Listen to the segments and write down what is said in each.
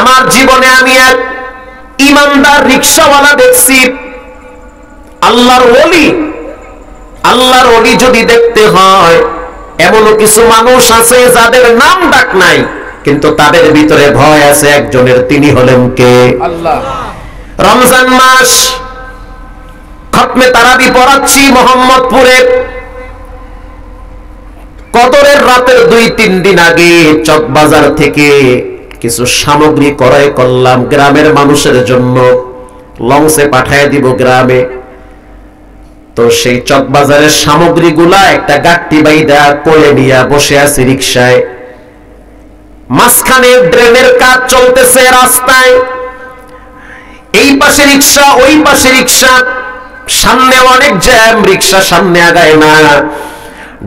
আমার জীবনে আমি এক ইমানদার রিকশাওয়ালা দেখছি। আল্লাহর ওলি যদি দেখতে হয়, এমনও কিছু মানুষ আছে যাদের নাম ডাক নাই, কিন্তু তাদের ভিতরে ভয় আছে একজনের, তিনি হলেন কে? আল্লাহ। রমজান মাস, খতমে তারাবি পড়াচ্ছি মোহাম্মদপুরে। কদরের রাতের 2-3 দিন আগে চকবাজার থেকে কিছু সামগ্রী ক্রয় করলাম গ্রামের মানুষের জন্য, লঞ্চে পাঠিয়ে দিব গ্রামে। তো সেই চকবাজারের সামগ্রীগুলা একটা গাট্টি বাইদা কোলে নিয়ে বসে আছি রিকশায়। মাঝখানে ড্রেনের কাজ চলতেছে রাস্তায়, এই পাশে রিকশা ওই পাশে রিকশা, সামনে অনেক জ্যাম, রিকশা সামনে আগায় না।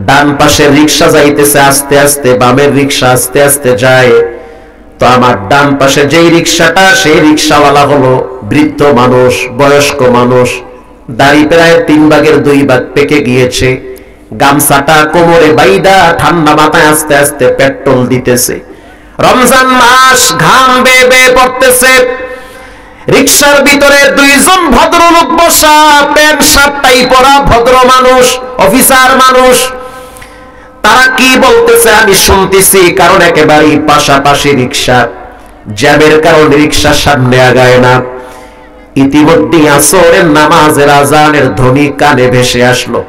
ডান পাশের রিকশা যাইতেছে আস্তে আস্তে, বামের রিকশা আস্তে আস্তে যায়। তো আমার ডান পাশে যেই রিকশাটা, সেই রিকশাওয়ালা হলো বৃদ্ধ মানুষ, বয়স্ক মানুষ, দাড়ি প্রায় 3 ভাগের 2 ভাগ পেকে গিয়েছে, গামছাটা কোমরে বাইদা ঠান্ডা মাথায় আস্তে আস্তে পেট্রোল দিতেছে। রমজান মাস, ঘাম বেয়ে বেয়ে পড়তেছে। রিকশার ভিতরে 2 জন ভদ্রলোক বসা, প্যান্ট শার্ট টাই পরা ভদ্র মানুষ, অফিসার মানুষ। তারা কি বলতেছে আমি শুনতেছি, কারণ একেবারেই পাশাপাশি রিকশা, জ্যামের কারণে রিকশা সামনে আগায় না। ইতিমধ্যে আসরের নামাজের আজানের ধ্বনি কানে ভেসে আসলো।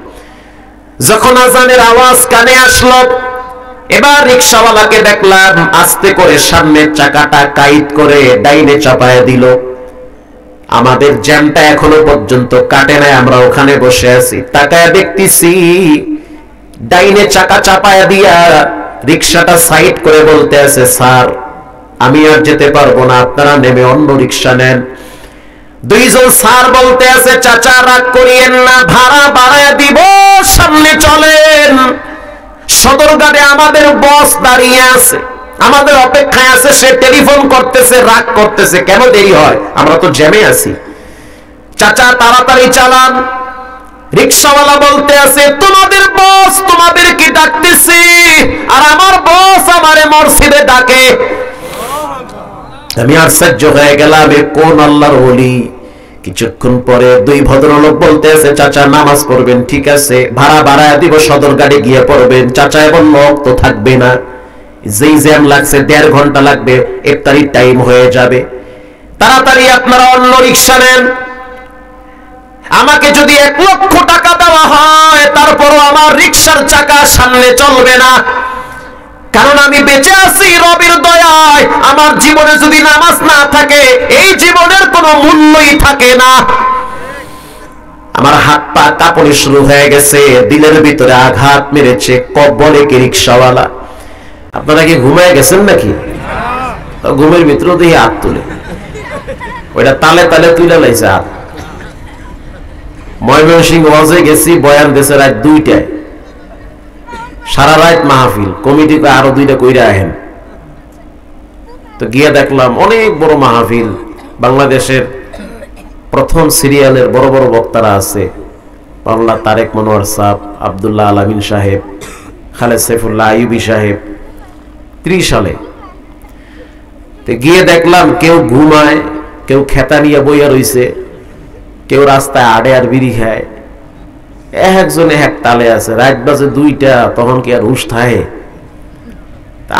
যখন আজানের আওয়াজ কানে আসলো, এবার রিকশাওয়ালাকে দেখলাম আস্তে করে সামনের চাকাটা কাইট করে ডাইনে চাপায় দিল। আমাদের জ্যামটা এখনো পর্যন্ত কাটে নাই, আমরা ওখানে বসে আছি। তাকায় দেখতেছি ডাইনে চাকা চাপায় দিয়া রিকশাটা সাইড করে বলতে আছে, স্যার আমি আর যেতে পারবো না, আপনারা নেমে অন্য রিকশা নেন। 2 জন স্যার বলতে আছে, চাচা রাগ করিয়েন না, ভাড়া বাড়ায় দিব, সামনে চলেন। সদরঘাটে আমাদের বস দাঁড়িয়ে আছে, আমাদের অপেক্ষায় আছে, সে টেলিফোন করতেছে, রাগ করতেছে, কেন দেরি হয়, আমরা তো জ্যামে আছি, চাচা তাড়াতাড়ি চালান। রিকশাওয়ালা বলতে আছে, তোমাদের বস তোমাদেরকে ডাকতেছে, আর আমার বস আমারে মসজিদে ডাকে। আমি আশ্চর্য হয়ে গেলাম, কোন আল্লাহর ওলি। কিছুক্ষণ পরে 2 ভদ্রলোক বলতে আছে, চাচা নামাজ পড়বেন, ঠিক আছে, ভাড়া বাড়ায় দিব, সদরঘাটে গিয়ে পড়বেন। চাচা এবং লোক তো থাকবে না, যেই জ্যাম লাগছে 1.5 ঘন্টা লাগবে, ইফতারির টাইম হয়ে যাবে, তাড়াতাড়ি আপনারা অন্য রিকশা নেন। আমাকে যদি 1 লক্ষ টাকা দেওয়া হয়, তারপরও আমার রিকশার চাকা সামনে চলবে না, কারণ আমি বেঁচে আছি রবের দয়ায়। আমার জীবনে যদি নামাজ না থাকে, এই জীবনের কোনো মূল্যই থাকে না। আমার হাত পা কাঁপতে শুরু হয়ে গেছে, দিলের ভিতরে আঘাত মেরেছে। বলে কি রিকশাওয়ালা, আপনারা কি ঘুমায় গেছেন নাকি? ঘুমের ভিতরে দিয়ে হাত তুলে, ওইটা তালে তালে তুলে লাইছে হাত। ময়মনসিংহ ওয়াজে গেছি, বয়ান দেশে রাত 2টায়, সারা রাত মাহফিল, কমিটিকে আরো 2টা কইরা আহেন। তো গিয়ে দেখলাম অনেক বড় মাহফিল, বাংলাদেশের প্রথম সিরিয়ালের বড় বড় বক্তারা আছে, বাংলা তারেক মনোয়ার সাহেব, আব্দুল্লাহ আলামিন সাহেব, খালেদ সাইফুল্লাহ আইয়ুবী সাহেব, 30 সালে। তো গিয়ে দেখলাম কেউ ঘুমায়, কেউ খেতা নিয়ে বইয়া রইছে, কেউ রাস্তায় আড়ে আর বিড়ি খায়, একজনে এক তালে আছে। রাত বাজে 2টা, তখন কি আর হুঁশ থাকে?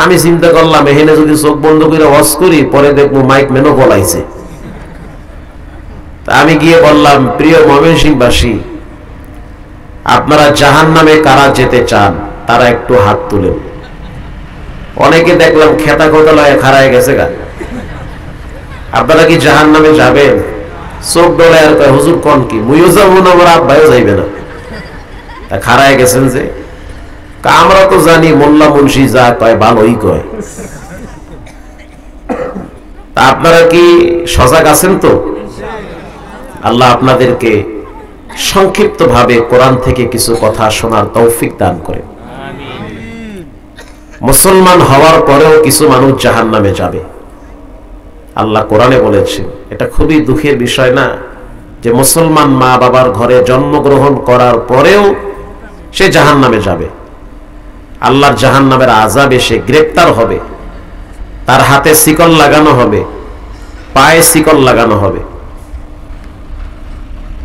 আমি চিন্তা করলাম, এখানে যদি চোখ বন্ধ করে ওয়াজ করি, পরে দেখবো মাইক মেনো বলাইছে। আমি গিয়ে বললাম, প্রিয় ময়মনসিংহবাসী, আপনারা জাহান্নামে কারা যেতে চান, তারা একটু হাত তুলেন। অনেকে দেখলাম খেতা খোতা লয়ে খাড়ায় গেছে গা। আপনারা কি জাহান্নামে যাবেন? চোখ ডলে আর কয়, হুজুর কোন কি, মুইও যাবো না, আমার আব্বাইও যাইবে না। তা খাড়ায় গেছেন যে, আমরা তো জানি মোল্লা মুন্সি যা কয় ভালোই কয়। তা আপনারা কি সজাগ আছেন তো? আল্লাহ আপনাদেরকে সংক্ষিপ্ত ভাবে কোরআন থেকে কিছু কথা শোনার তৌফিক দান করে। মুসলমান হওয়ার পরেও কিছু মানুষ জাহান্নামে যাবে, আল্লাহ কোরআনে বলেছেন। এটা খুবই দুঃখের বিষয় না, যে মুসলমান মা বাবার ঘরে জন্মগ্রহণ করার পরেও সে জাহান্নামে যাবে। আল্লাহর জাহান্নামের আযাবে সে গ্রেফতার হবে, তার হাতে শিকল লাগানো হবে, পায়ে শিকল লাগানো হবে,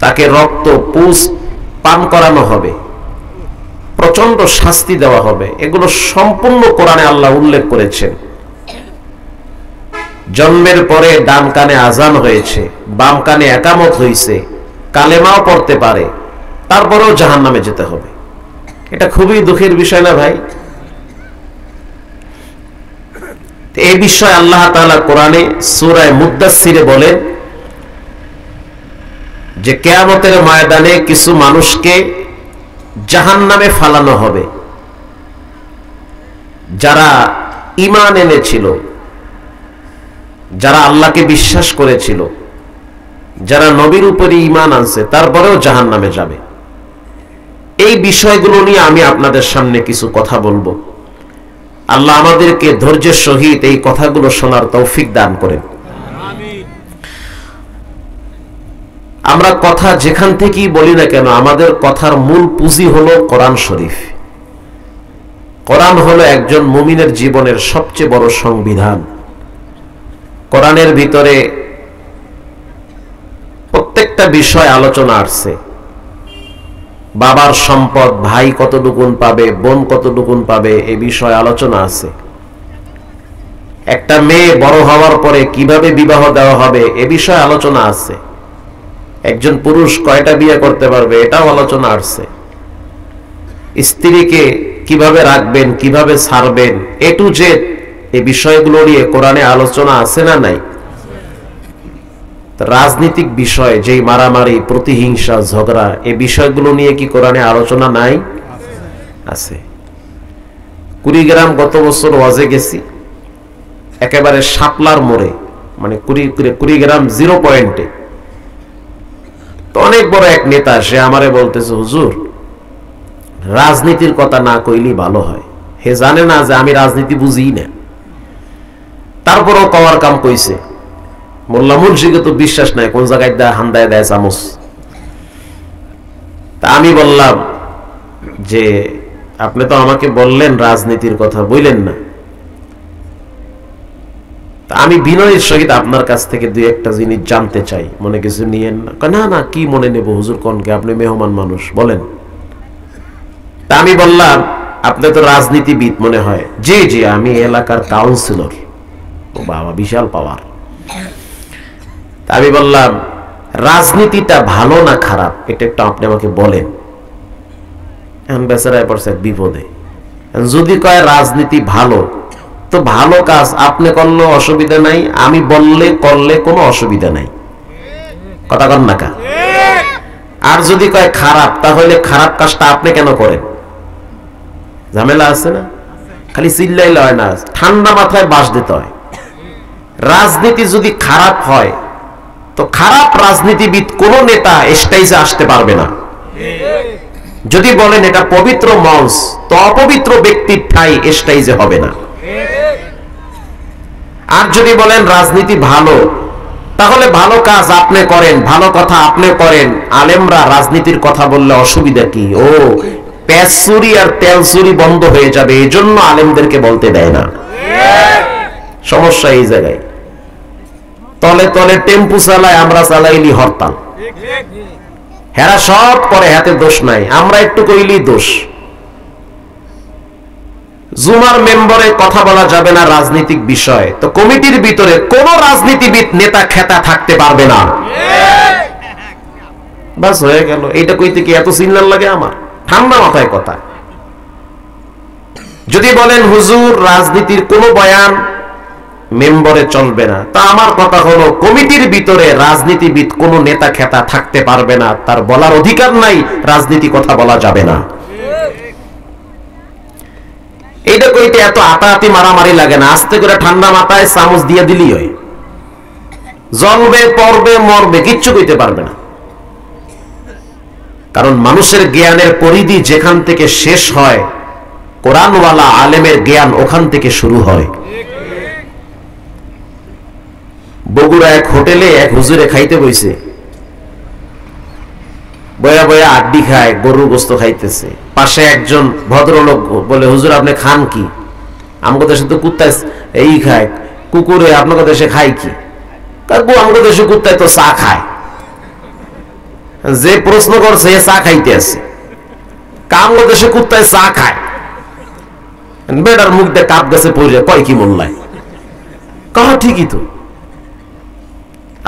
তাকে রক্ত পুষ পান করানো হবে, প্রচন্ড শাস্তি দেওয়া হবে। এগুলো সম্পূর্ণ কোরআনে আল্লাহ উল্লেখ করেছেন। জন্মের পরে ডান কানে আজান হয়েছে, বাম কানে একামত হয়েছে, কালেমাও পড়তে পারে, তারপরেও জাহান্নামে যেতে হবে। এটা খুবই দুঃখের বিষয় না ভাই? এই বিষয়ে আল্লাহ তাআলা কোরআনে সূরা মুদ্দাসসিরে বলেন যে কিয়ামতের ময়দানে কিছু মানুষকে জাহান্নামে ফালানো হবে, যারা ঈমান এনেছিল, যারা আল্লাহকে বিশ্বাস করেছিল, যারা নবীর উপরে ঈমান আনছে, তারপরেও জাহান্নামে যাবে। এই বিষয়গুলো নিয়ে আমি আপনাদের সামনে কিছু কথা বলবো। আল্লাহ আমাদেরকে ধৈর্যের সহিত এই কথাগুলো শোনার তৌফিক দান করেন। আমরা কথা যেখান থেকেই বলি না কেন, আমাদের কথার মূল পুঁজি হলো কোরআন শরীফ। কোরআন হলো একজন মুমিনের জীবনের সবচেয়ে বড় সংবিধান। কোরআনের ভিতরে প্রত্যেকটা বিষয় আলোচনা আসছে। বাবার সম্পদ ভাই কতটুকুন পাবে, বোন কতটুকুন পাবে, এই বিষয়ে আলোচনা আছে। একটা মেয়ে বড় হওয়ার পরে কিভাবে বিবাহ দেওয়া হবে এ বিষয়ে আলোচনা আছে। একজন পুরুষ কয়টা বিয়ে করতে পারবে এটাও আলোচনা আছে। স্ত্রীকে কিভাবে রাখবেন, কিভাবে ছাড়বেন, এ টু জেড এই বিষয়গুলো নিয়ে কোরআনে আলোচনা আছে না নাই? রাজনৈতিক বিষয়, যেই মারামারি, প্রতিহিংসা, ঝগড়া, এই বিষয়গুলো নিয়ে কি কোরআনে আলোচনা নাই? আছে। কুড়িগ্রাম গত বছর ওয়াজে গেছি, একেবারে শাপলার মোড়ে, মানে কুড়িগ্রাম 0 পয়েন্টে। তো অনেক বড় এক নেতা, সে আমারে বলতেছে, হুজুর রাজনীতির কথা না কইলেই ভালো হয়। হে জানে না যে আমি রাজনীতি বুঝি না, তারপরও কওয়ার কাম কইছে। মোল্লা মুন্সিকে তো বিশ্বাস নাই, কোন জায়গায় দেয় হান্দায় দেয় চামচ। তা আমি বললাম যে আপনি তো আমাকে বললেন রাজনীতির কথা, বললেন না। তা আমি বিনয়ের সহিত আপনার কাছ থেকে দুই একটা জিনিস জানতে চাই, মনে কিছু নিয়েন না? না না, কি মনে নেব হুজুর, কোনকে, আপনি মেহমান মানুষ, বলেন। তা আমি বললাম আপনি তো রাজনীতিবিদ মনে হয়। জি জি, আমি এলাকার কাউন্সিলর। ও বাবা, বিশাল পাওয়ার। আমি বললাম রাজনীতিটা ভালো না খারাপ এটা একটু আপনি আমাকে বলেন। এখন বেচারায় পড়ছে বিপদে। যদি কয় রাজনীতি ভালো, তো ভালো কাজ আপনি করলে অসুবিধা নাই, আমি বললে করলে কোনো অসুবিধা নাই। কথা কন না কা? আর যদি কয় খারাপ, তাহলে খারাপ কাজটা আপনি কেন করেন? ঝামেলা আছে না? খালি চিল্লাইলে হয় না, ঠান্ডা মাথায় বাস দিতে হয়। রাজনীতি যদি খারাপ হয়, তো খারাপ রাজনীতিবিদ কোন নেতা স্টেজে আসতে পারবে না। যদি বলেন এটা পবিত্র মঞ্চ, তো অপবিত্র ব্যক্তির ঠাই স্টেজে হবে না। আর যদি বলেন রাজনীতি ভালো, তাহলে ভালো কাজ আপনি করেন, ভালো কথা আপনি করেন। আলেমরা রাজনীতির কথা বললে অসুবিধা কি? ও পেঁয়াজ চুরি আর তেল চুরি বন্ধ হয়ে যাবে, এই জন্য আলেমদেরকে বলতে দেয় না। সমস্যা এই জায়গায়। তলে তলে টেম্পু চালায়, আমরা চালাইলি হরতাল। হেরা সব করে, হাতে দোষ নাই, আমরা একটু কইলি দোষ। জুমার মেম্বারে কথা বলা যাবে না রাজনৈতিক বিষয়, তো কমিটির ভিতরে কোন রাজনীতিবিদ নেতা খেতা থাকতে পারবে না। বাস হয়ে গেল। এইটা কইতে কি এত চিল্লার লাগে? আমার ঠান্ডা মাথায় কথা। যদি বলেন হুজুর রাজনীতির কোন বয়ান মেম্বারে চলবে না, তা আমার কথা হলো কমিটির ভিতরে রাজনীতিবিদ কোন নেতা খেতা থাকতে পারবে না, তার বলার অধিকার নাই, রাজনীতি কথা বলা যাবে না। এইটা কইতে এত আতাআতি মারামারি লাগে না, আস্তে করে ঠান্ডা মাথায় চামচ দিয়ে দিলেই হয়। জ্বলবে, পড়বে, মরবে, কিচ্ছু কইতে পারবে না। কারণ মানুষের জ্ঞানের পরিধি যেখান থেকে শেষ হয়, কোরআনওয়ালা আলেমের জ্ঞান ওখান থেকে শুরু হয়। বগুড়া এক হোটেলে এক হুজুরে খাইতে বইছে, বয়া বয়া আড্ডি খায়, গরুর গোস্ত খাইতেছে। পাশে একজন ভদ্রলোক বলে, হুজুর আপনি খান কি? আমাদের দেশে তো কুত্তা এই খায়, কুকুরে আপনাদের দেশে খায় কি? আমাদের দেশে কুত্তায় তো চা খায়। যে প্রশ্ন করছে চা খাইতে আছে, আমাদের দেশে কুত্তায় চা খায়। বেটার মুখ দিয়ে কাপ গাছে পড়ে কয় কি মোল্লায়, কহ ঠিকই তো।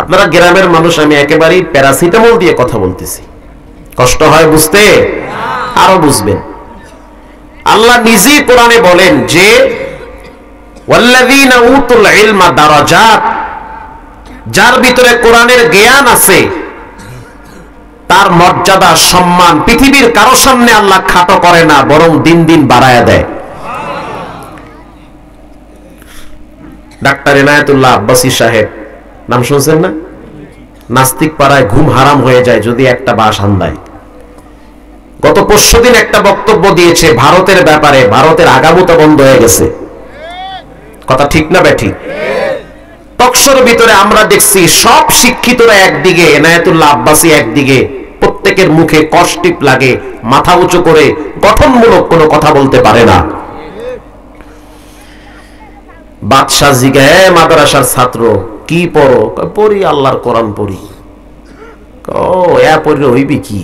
আপনারা গ্রামের মানুষ, আমি একেবারেই প্যারাসিটামল দিয়ে কথা বলতেছি, কষ্ট হয় বুঝতে, আরো বুঝবেন। আল্লাহ নিজেই কোরআনে বলেন যে ওয়াল্লাযীনা উতুল ইলমা দারাজাত, যার ভিতরে কোরআনের জ্ঞান আছে তার মর্যাদা সম্মান পৃথিবীর কারো সামনে আল্লাহ খাটো করে না, বরং দিন দিন বাড়ায়া দেয়। ডাক্তার এনায়েতুল্লাহ আব্বাসী সাহেব নাম শুনছেন না? নাস্তিক পাড়ায় ঘুম হারাম হয়ে যায় যদি একটা বাস আন্দায়। গত পরশুদিন একটা বক্তব্য দিয়েছে ভারতের ব্যাপারে, ভারতের আগামুতা বন্ধ হয়ে গেছে। কথা ঠিক না ব্যাঠি? টকশোর ভিতরে আমরা দেখছি সব শিক্ষিতরা একদিকে, এনায়েতুল্লাহ আব্বাসী একদিকে, প্রত্যেকের মুখে কষ্টিপ লাগে, মাথা উঁচু করে গঠনমূলক কোনো কথা বলতে পারে না। বাদশাহ জিজ্ঞাসা, মাদ্রাসার ছাত্র কি পড়ো? পড়ি আল্লাহর কোরআন পড়ি। ও এ পড়লে হইবে কি?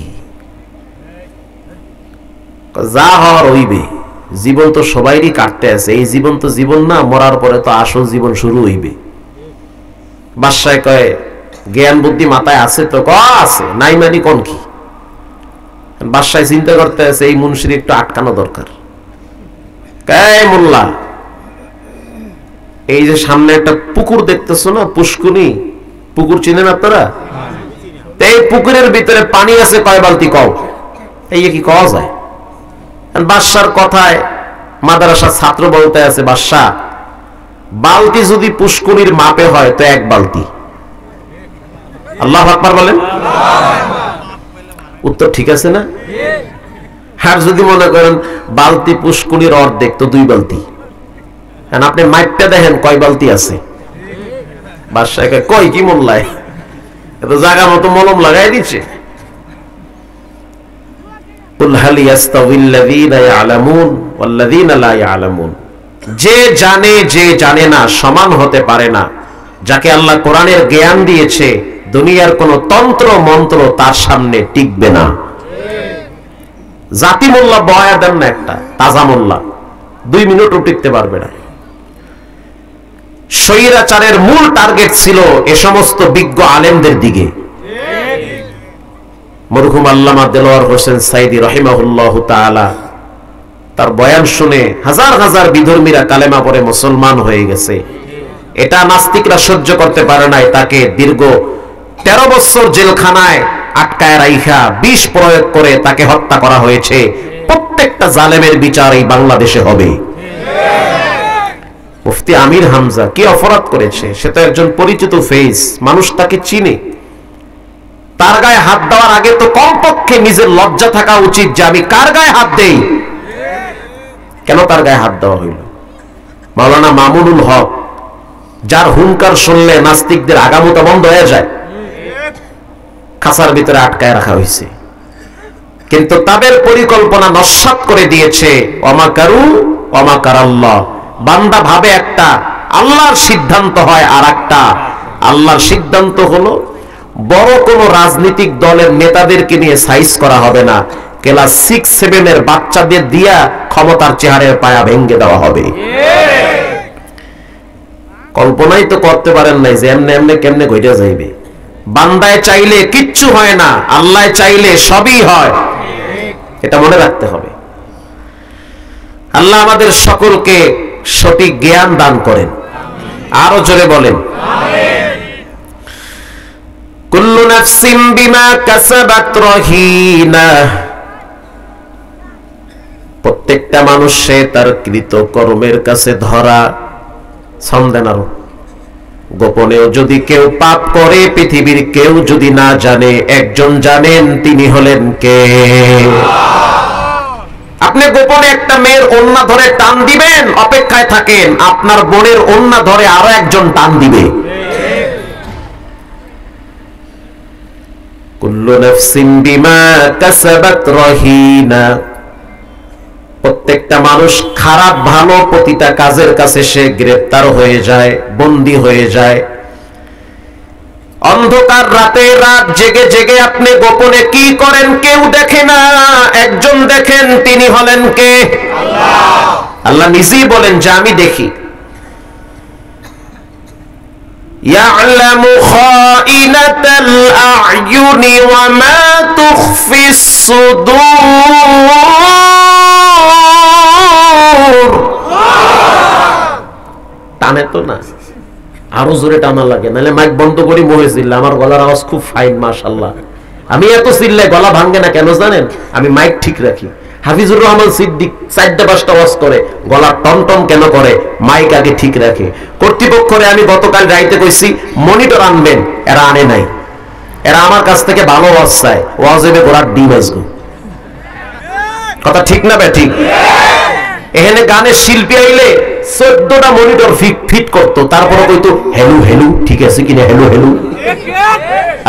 যা হওয়ার হইবে, জীবন তো সবাইরই কাটতে আছে, এই জীবন তো জীবন না, মরার পরে তো আসল জীবন শুরু হইবে। বাদশাহ কয় জ্ঞান বুদ্ধি মাথায় আছে তো? আছে, নাই মানি কোন কি? বাদশাহ চিন্তা করতে আছে এই মুন্সির একটু আটকানো দরকার। মোল্লা, এই যে সামনে একটা পুকুর দেখতেছো না, পুষ্কুনি পুকুর চিনেন আপনারা? এই পুকুরের ভিতরে পানি আছে কয় বালতি? কও। এই কি কওয়া যায়? বাদশার কথায় মাদ্রাসার ছাত্র বলতে আছে, বাদশাহ বালতি যদি পুষ্কুনির মাপে হয় তো এক বালতি। আল্লাহু আকবার বলেন। উত্তর ঠিক আছে না? আর যদি মনে করেন বালতি পুষ্কুনির অর্ধেক তো দুই বালতি। আপনি মাইপটা দেখেন কয় বালতি আছে। বাদশাহ কয় কি মোল্লায়, এত জায়গা মতো মলম লাগাই দিচ্ছে। কুল হাল ইয়াস্তাউইল্লাযীনা ইয়ালামুন ওয়াল্লাযীনা লা ইয়ালামুন, যে জানে যে জানে না সমান হতে পারে না। যাকে আল্লাহ কোরআনের জ্ঞান দিয়েছে দুনিয়ার কোন তন্ত্র মন্ত্র তার সামনে টিকবে না। জাতি মোল্লা বয়া দেন না, একটা তাজা মোল্লা 2 মিনিটও টিকতে পারবে না। স্বৈরাচারের মূল টার্গেট ছিল এ সমস্ত বিজ্ঞ আলেমদের দিকে। মরহুম আল্লামা দেলোয়ার হোসেন সাইদি রাহিমাহুল্লাহ তাআলা, তার বয়ান শুনে হাজার হাজার বিধর্মীরা কালেমা পড়ে মুসলমান হয়ে গেছে। এটা নাস্তিকরা সহ্য করতে পারে নাই। তাকে দীর্ঘ 13 বছর জেলখানায় আটকায় রাইখা বিষ প্রয়োগ করে তাকে হত্যা করা হয়েছে। প্রত্যেকটা জালেমের বিচার এই বাংলাদেশে হবে। মুফতি আমির হামজা কি অপরাধ করেছে? সে তো একজন পরিচিত ফেস, মানুষ তাকে চিনে। তার গায়ে হাত দেওয়ার আগে তো কমপক্ষে নিজের লজ্জা থাকা উচিত যে আমি কার গায়ে হাত দেই। কেন তার গায়ে হাত দেওয়া হইল? মাওলানা মামুনুল হক, যার হুঙ্কার শুনলে নাস্তিকদের আগামতা বন্ধ হয়ে যায়, খাঁচার ভিতরে আটকায় রাখা হয়েছে। কিন্তু তাদের পরিকল্পনা নস্যাৎ করে দিয়েছে। ওয়ামাকারু ওয়ামাকারাল্লাহ। বান্দা ভাবে একটা, আল্লাহর সিদ্ধান্ত হয় আর একটা। আল্লাহর সিদ্ধান্ত হলো বড় কোন রাজনৈতিক দলের নেতাদেরকে নিয়ে সাইজ করা হবে না, ক্লাস 6-7 এর বাচ্চাদের দিয়া ক্ষমতার চেহারের পায়া ভেঙে দেওয়া হবে। কল্পনাই তো করতে পারেন নাই যে এমনি এমনি কেমনে ঘটে যাইবে। বান্দায় চাইলে কিচ্ছু হয় না, আল্লাহ চাইলে সবই হয়। এটা মনে রাখতে হবে। আল্লাহ আমাদের সকলকে সঠিক জ্ঞান দান করেন। আরো জোরে বলেন আমিন। কুল্লু নাফসিন বিমা কাসাবাত রহিনা। প্রত্যেকটা মানুষ সে তার কৃত কর্মের কাছে ধরা। সন্দেহ আরো গোপনেও যদি কেউ পাপ করে, পৃথিবীর কেউ যদি না জানে, একজন জানেন, তিনি হলেন কে? আপনি গোপনে একটা মেয়ের ওড়না ধরে টান দিবেন, অপেক্ষায় থাকেন, আপনার বোনের ওড়না ধরে আরো একজন টান দিবে। কুল্লু নাফসিন বিমা কাসাবাত রহিনা। প্রত্যেকটা মানুষ খারাপ ভালো প্রতিটা কাজের কাছে সে গ্রেফতার হয়ে যায়, বন্দী হয়ে যায়। অন্ধকার রাতে রাত জেগে জেগে আপনি গোপনে কি করেন কেউ দেখে না, একজন দেখেন, তিনি হলেন কে? আল্লাহ। আল্লাহ নিজেই বলেন যে আমি দেখি। ইয়ালামু খাইনাতাল আ'য়ুনি ওয়া মা তুখফিস সুদূর। টানে তো না, আরো জোরে টানা লাগে, নাহলে মাইক বন্ধ করি মহেছিল। আমার গলার আওয়াজ খুব ফাইন মাশাআল্লাহ। আমি এত চিল্লাই গলা ভাঙে না কেন জানেন? আমি মাইক ঠিক রাখি। হাফিজুর রহমান সিদ্দিক 4-5টা ওয়াজ করে, গলা টনটন কেন করে? মাইক আগে ঠিক রাখে। কর্তৃপক্ষরে আমি গতকাল রাইতে কইছি মনিটর আনবেন, এরা আনে নাই। এরা আমার কাছ থেকে ভালো ওয়াজ চায়, ওয়াজ হবে গোড়ার ডিম আসবো। কথা ঠিক না বে ঠিক? এখানে গানের শিল্পী আইলে 14টা মনিটর ফিট করতো, তারপরে কইতো হেলু হেলু, ঠিক আছে কিনা, হেলু হেলু।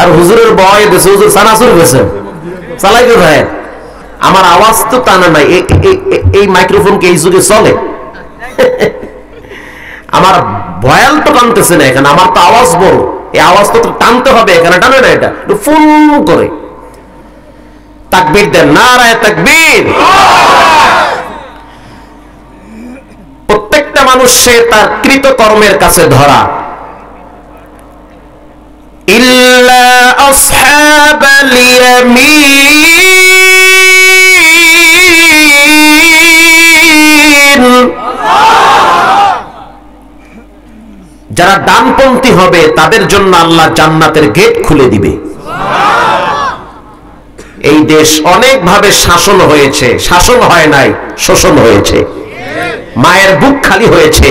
আর হুজুরের বয় দেশে হুজুর সানাসুর গেছেন চালাইতে ভাই। আমার আওয়াজ তো টানা নাই, এই মাইক্রোফোন কি এই যুগে চলে? আমার ভয়াল তো টানতেছে না এখানে, আমার তো আওয়াজ বড়, এই আওয়াজ তো টানতে হবে, এখানে টানে না, এটা ফুল করে। তাকবীর দেন, নারায়ে তাকবীর। প্রত্যেকটা মানুষে তার কৃতকর্মের কাছে ধরা। ইল্লা আসহাবাল ইয়ামিন, যারা ডানপন্থী হবে তাদের জন্য আল্লাহ জান্নাতের গেট খুলে দিবে। এই দেশ অনেক ভাবে শাসন হয়েছে, শাসন হয় নাই, শোষণ হয়েছে। মায়ের বুক খালি হয়েছে,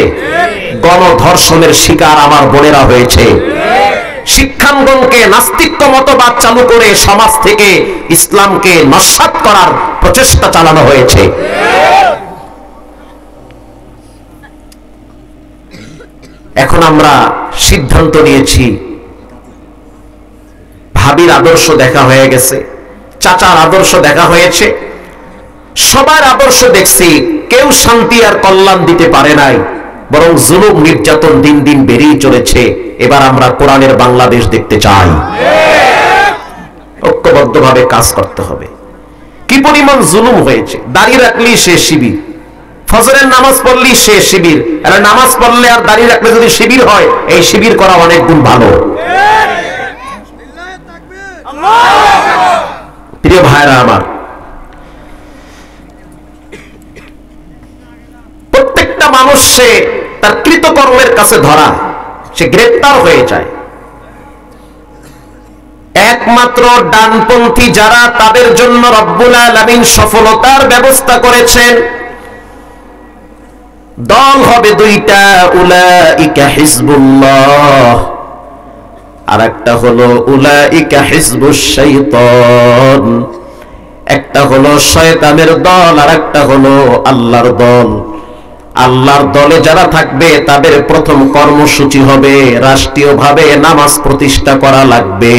গণধর্ষণের শিকার আমার বোনেরা হয়েছে। শিক্ষাঙ্গনকে নাস্তিক্য মতবাদ চালু করে সমাজ থেকে ইসলামকে নস্যাৎ করার প্রচেষ্টা চালানো হয়েছে। এখন আমরা সিদ্ধান্ত নিয়েছি, ভাবির আদর্শ দেখা হয়ে গেছে, চাচার আদর্শ দেখা হয়েছে, সবার আদর্শ দেখছি, কেউ শান্তি আর কল্যাণ দিতে পারে নাই, বরং জুলুম নির্যাতন দিন দিন বেড়েই চলেছে। এবার আমরা কোরআনের বাংলাদেশ দেখতে চাই। ঐক্যবদ্ধভাবে কাজ করতে হবে। কি পরিমাণ জুলুম হয়েছে, দাঁড়িয়ে রাখলেই সে শিবির, ফজরের নামাজ পড়লেই সে শিবির। আর নামাজ পড়লে আর দাঁড়িয়ে রাখলে যদি শিবির হয়, এই শিবির করা অনেক গুণ ভালো। প্রিয় ভাইরা আমার, প্রত্যেকটা মানুষ সে তার কৃতকর্মের কাছে ধরা, সে গ্রেফতার হয়ে যায়। একমাত্র ডানপন্থী যারা, তাদের জন্য রব্বুল আলামিন সফলতার ব্যবস্থা করেছেন। দল হবে দুইটা, উলাইকা হিজবুল্লাহ, আর একটা হলো উলাইকা হিজবুশ শাইতান। একটা হলো শয়তানের দল, আর একটা হলো আল্লাহর দল। আল্লাহর দলে যারা থাকবে তাদের প্রথম কর্মসূচি হবে রাষ্ট্রীয়ভাবে নামাজ প্রতিষ্ঠা করা লাগবে,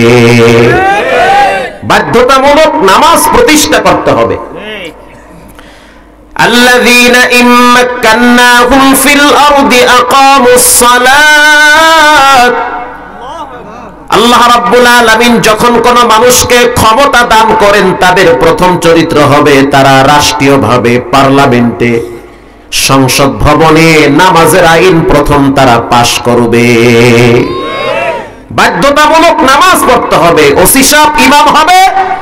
বাধ্যতামূলক নামাজ প্রতিষ্ঠা করতে হবে। আল্লাযীনা ইম্মাক্কান্নাহুম ফিল আরদি আকামুস সালাত। আল্লাহ রাব্বুল আলামিন যখন কোন মানুষকে ক্ষমতা দান করেন, তাদের প্রথম চরিত্র হবে তারা রাষ্ট্রীয়ভাবে পার্লামেন্টে, সংসদ ভবনে নামাজের আইন প্রথম তারা পাশ করবে। বাধ্যতামূলক নামাজ পড়তে হবে। ওসি সাহেব ইমাম হবে,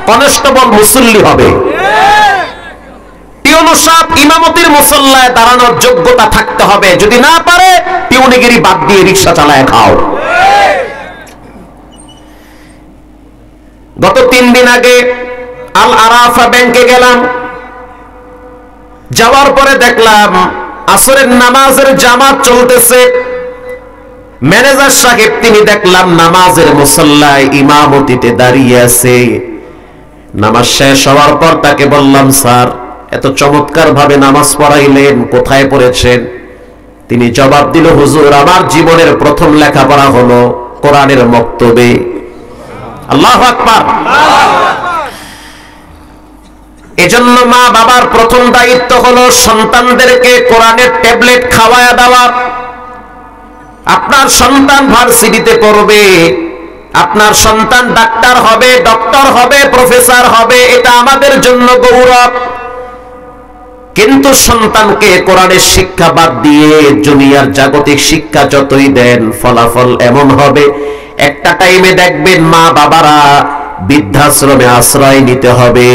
কনস্টেবল মুসল্লি হবে। পিয়নো সাহেব ইমামতির মুসল্লায় দাঁড়ানোর যোগ্যতা থাকতে হবে, যদি না পারে পিউনিগিরি বাদ দিয়ে রিকশা চালায় খাও। গত 3 দিন আগে আল আরাফা ব্যাংকে গেলাম, যাওয়ার পরে দেখলাম আসরের নামাজের জামাত চলতেছে। ম্যানেজার সাহেব তিনি দেখলাম নামাজের মুসল্লায় ইমামতিতে দাঁড়িয়ে আছে। নামাজ শেষ হওয়ার পর তাকে বললাম, স্যার এত চমৎকার ভাবে নামাজ পড়াইলেন, কোথায় পড়েছেন? তিনি জবাব দিল, হুজুর আমার জীবনের প্রথম লেখাপড়া হলো কোরআনের মক্তবে। আল্লাহু আকবার। এজন্য মা বাবার প্রথম দায়িত্ব হলো সন্তানদেরকে কোরআনের ট্যাবলেট খাওয়ায়া দেওয়া। আপনার সন্তান ভার্সিটিতে পড়বে, আপনার সন্তান ডাক্তার হবে, ডক্টর হবে, প্রফেসর হবে, এটা আমাদের জন্য গৌরব। কিন্তু সন্তানকে কোরআনের শিক্ষা বাদ দিয়ে দুনিয়ার জাগতিক শিক্ষা যতই দেন, ফলাফল এমন হবে একটা টাইমে দেখবেন মা বাবারা বৃদ্ধাশ্রমে আশ্রয় নিতে হবে।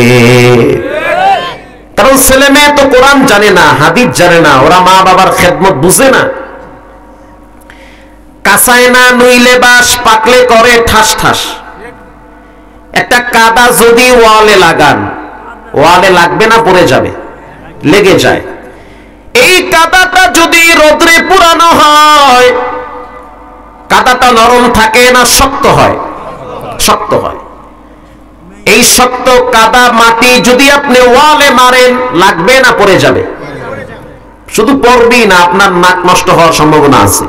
কারণ ছেলে মেয়ে তো কোরআন জানে না, হাদিস জানে না, ওরা মা বাবার খেদমত বুঝে না। কাঁচায় না নুইলে বাস, পাকলে করে ঠাস ঠাস। একটা কাদা যদি ওয়ালে লাগান, ওয়ালে লাগবে না, পড়ে যাবে, লেগে যায়। এই কাদাটা যদি রোদ্রে পুরানো হয়, কাদাটা নরম থাকে না শক্ত হয়? শক্ত হয়। এই শক্ত কাদা মাটি যদি আপনি ওয়ালে মারেন, লাগবে না, পড়ে যাবে? শুধু পড়বেই না, আপনার নাক নষ্ট হওয়ার সম্ভাবনা আছে।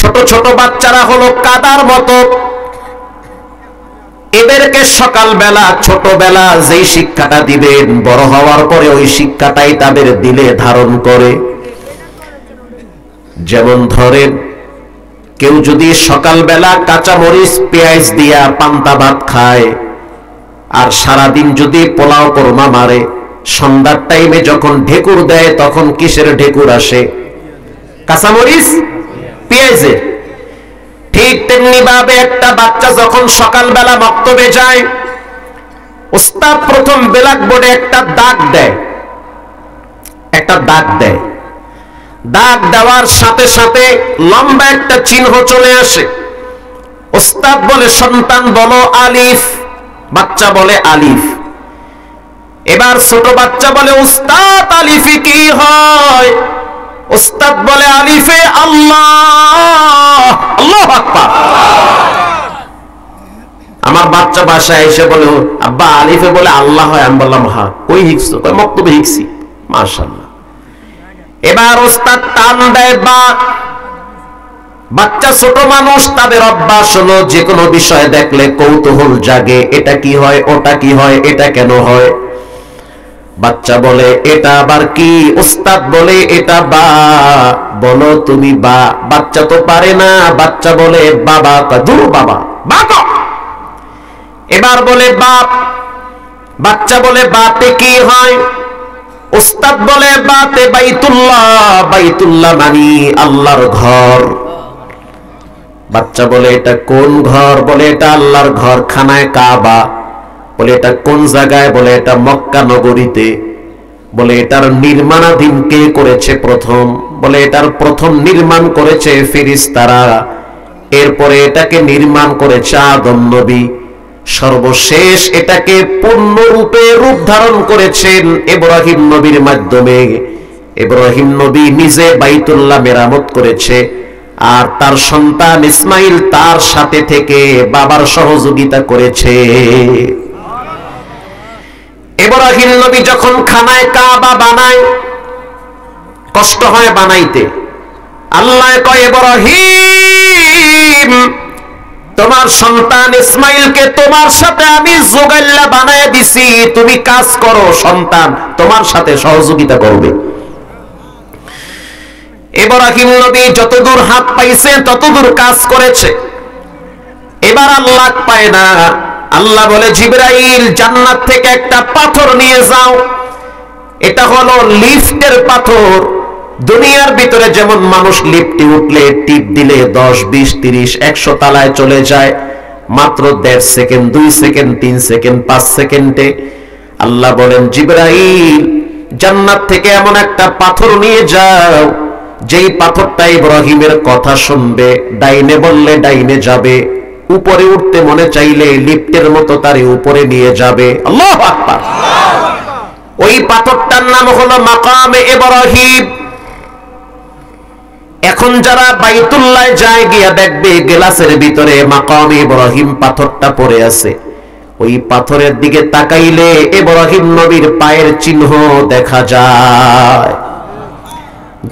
ছোট ছোট বাচ্চারা হলো কাদার মতো। এদেরকে সকালবেলা ছোটবেলা যেই শিক্ষাটা দিবেন, বড় হওয়ার পরে ওই শিক্ষাটাই তাদের দিলে ধারণ করে। যেমন ধরেন, কেউ যদি সকালবেলা কাঁচা মরিচ পেঁয়াজ দিয়া পান্তা ভাত খায়, আর সারাদিন যদি পোলাও কোরমা মারে, সন্ধ্যার টাইমে যখন ঢেকুর দেয় তখন কিসের ঢেকুর আসে? কাঁচা মরিচ পেঁয়াজের। ঠিক তেমনি ভাবে একটা বাচ্চা যখন সকালবেলা মক্তবে যায়, উস্তাদ প্রথম ব্ল্যাকবোর্ডে একটা দাগ দেয়, একটা দাগ দেয়। দাগ দেওয়ার সাথে সাথে লম্বা একটা চিহ্ন চলে আসে। উস্তাদ বলে, সন্তান বলো আলিফ। বাচ্চা বলে আলিফ। এবার ছোট বাচ্চা বলে, উস্তাদ আলিফে কি হয়? উস্তাদ বলে, আলিফে আল্লাহ। আল্লাহু আকবার। আমার বাচ্চা বাসায় এসে বলে, আব্বা আলিফে বলে আল্লাহ হয়। আমি বললাম, হ্যাঁ। কই শিখছো? কই মক্তবে শিখছি। মাশাআল্লাহ। এবার ওস্তাদ টান দেয় বা। বাচ্চা ছোট মানুষ, তাদের অভ্যাস হলো যে কোনো বিষয় দেখলে কৌতূহল জাগে, এটা কি হয়, ওটা কি হয়, এটা কেন হয়। বাচ্চা বলে, এটা আবার কি? উস্তাদ বলে, এটা বা। বলো তুমি বা। বাচ্চা তো পারে না। বাচ্চা বলে বাবা। দূর বাবা, বাবা। এবার বলে বাপ। বাচ্চা বলে বাতে কি হয়? উস্তাদ বলে বাতে বাইতুল্লাহ। বাইতুল্লাহ মানে আল্লাহর ঘর। বাচ্চা বলে, এটা কোন ঘর? বলে, এটা আল্লাহর ঘর, খানায় কাবা। বলে, এটা কোন জায়গায়? বলে, এটা মক্কা নগরীতে। বলে, এটার নির্মাণাধীন কে করেছে প্রথম? বলে, এটার প্রথম নির্মাণ করেছে ফেরেশতারা, এরপরে এটাকে নির্মাণ করেছে আদম নবী, সর্বশেষ এটাকে পূর্ণরূপে রূপ ধারণ করেছেন ইব্রাহিম নবীর মাধ্যমে। ইব্রাহিম নবী নিজে বাইতুল্লাহ মেরামত করেছে, আর তার সন্তান ইসমাইল তার সাথে থেকে বাবার সহযোগিতা করেছে। ইব্রাহিম নবী যখন খানায় কাবা বানায়, কষ্ট হয় বানাইতে। আল্লাহ কয়, ইব্রাহিম তোমার সন্তান ইসমাইলকে তোমার সাথে আমি জোগাল্লা বানায় দিছি, তুমি কাজ করো, সন্তান তোমার সাথে সহযোগিতা করবে। ইব্রাহিম নবী যতদূর হাত পাইছে ততদূর কাজ করেছে। এবার আল্লাহ পায় না। আল্লাহ বলে, জিবরাইল জান্নাত থেকে একটা পাথর নিয়ে যাও। এটা হলো লিফটের পাথর। দুনিয়ার ভিতরে যেমন মানুষ লিফটে উঠলে টিপ দিলে 10, 20, 30, 100 তলায় চলে যায় মাত্র 1.5 সেকেন্ড, 2 সেকেন্ড, 3 সেকেন্ড, 5 সেকেন্ডে। আল্লাহ বলেন, জিবরাইল জান্নাত থেকে এমন একটা পাথর নিয়ে যাও, যেই পাথরটা ইব্রাহিমের কথা শুনবে, ডাইনে বললে ডাইনে যাবে, উপরে উঠতে মনে চাইলে লিফটের মতো তারে উপরে নিয়ে যাবে। আল্লাহু আকবার। ওই পাথরটার নাম হলো মাকামে ইব্রাহিম। এখন যারা বাইতুল্লাহ যায়, গিয়া দেখবে গ্লাসের ভিতরে মাকামে ইব্রাহিম পাথরটা পড়ে আছে। ওই পাথরের দিকে তাকাইলে ইব্রাহিম নবীর পায়ের চিহ্ন দেখা যায়।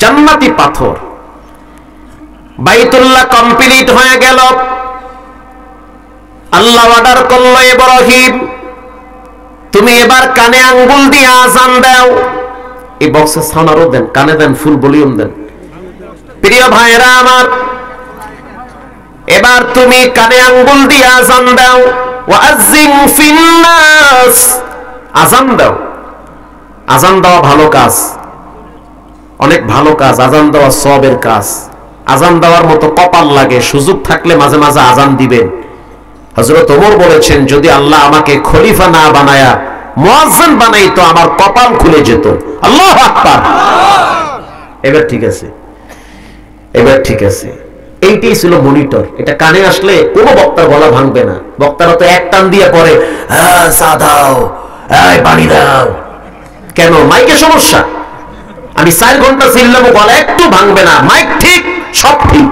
জান্নাতি পাথর। বাইতুল্লাহ কমপ্লিট হয়ে গেল। আল্লাহ অর্ডার করলো, ইব্রাহিম তুমি এবার কানে আঙ্গুল দিয়ে আযান দাও। এই বক্সে সাউন্ডও দেন, কানে দেন, ফুল ভলিউম দেন। প্রিয় ভাইরা আমার, এবার তুমি কানে আঙ্গুল দিয়ে আযান দাও, ওয়াজ্জিন ফিন্নাস, আযান দাও। আযান দেওয়া ভালো কাজ, অনেক ভালো কাজ। আযান দেওয়া সওয়াবের কাজ। আযান দেওয়ার মতো কপাল লাগে, সুযোগ থাকলে মাঝে মাঝে আযান দিবেন। হযরত ওমর বলেছেন, যদি আল্লাহ আমাকে খলিফা না বানায়া মুয়াজ্জিন বানাইতো, আমার কপাল খুলে যেত। আল্লাহু আকবার। এবার ঠিক আছে, এবার ঠিক আছে। এইটাই ছিল মনিটর। এটা কানে আসলে কোনো বক্তার গলা ভাঙবে না। বক্তারা তো এক টান দিয়ে পড়ে, হ্যাঁ চা দাও, এই পানি দাও। কেন? মাইকে সমস্যা। আমি 4 ঘন্টা চিল্লাবো, গলা একটু ভাঙবে না। মাইক ঠিক, সব ঠিক,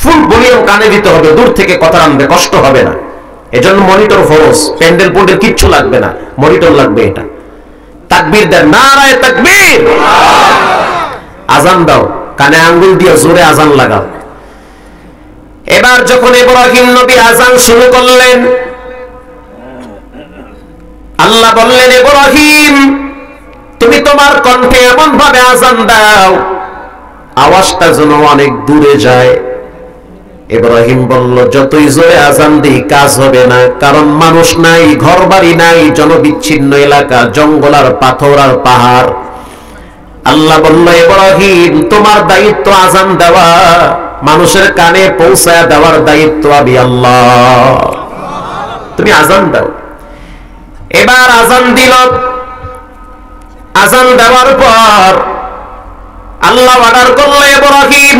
ফুল ভলিউম কানে দিতে হবে, দূর থেকে কথা আনবে, কষ্ট হবে না। এজন্য মনিটর ফরজ। প্যান্ডেল পুন্ডেল কিচ্ছু লাগবে না, মনিটর লাগবে। এটা তাকবীর দেন, নারায়ে তাকবীর। আযান দাও, কানে আঙ্গুল দিয়ে জোরে আযান লাগাও। এবার যখন ইব্রাহিম নবী আযান শুরু করলেন, আল্লাহ বললেন, ইব্রাহিম তুমি তোমার কণ্ঠে এমন ভাবে আযান দাও আওয়াজটা যেন অনেক দূরে যায়। ইব্রাহিম বলল, যতই জোরে আযান দিই কাজ হবে না, কারণ মানুষ নাই, ঘর বাড়ি নাই, জনবিচ্ছিন্ন এলাকা, জঙ্গল আর পাথর আর পাহাড়। আল্লাহ বলল, ইব্রাহিম তোমার দায়িত্ব আযান দেওয়া, মানুষের কানে পৌঁছায় দেওয়ার দায়িত্ব আমি আল্লাহ। তুমি আযান দাও। এবার আযান দিল। আযান দেওয়ার পর আল্লাহ অর্ডার করল, ইব্রাহিম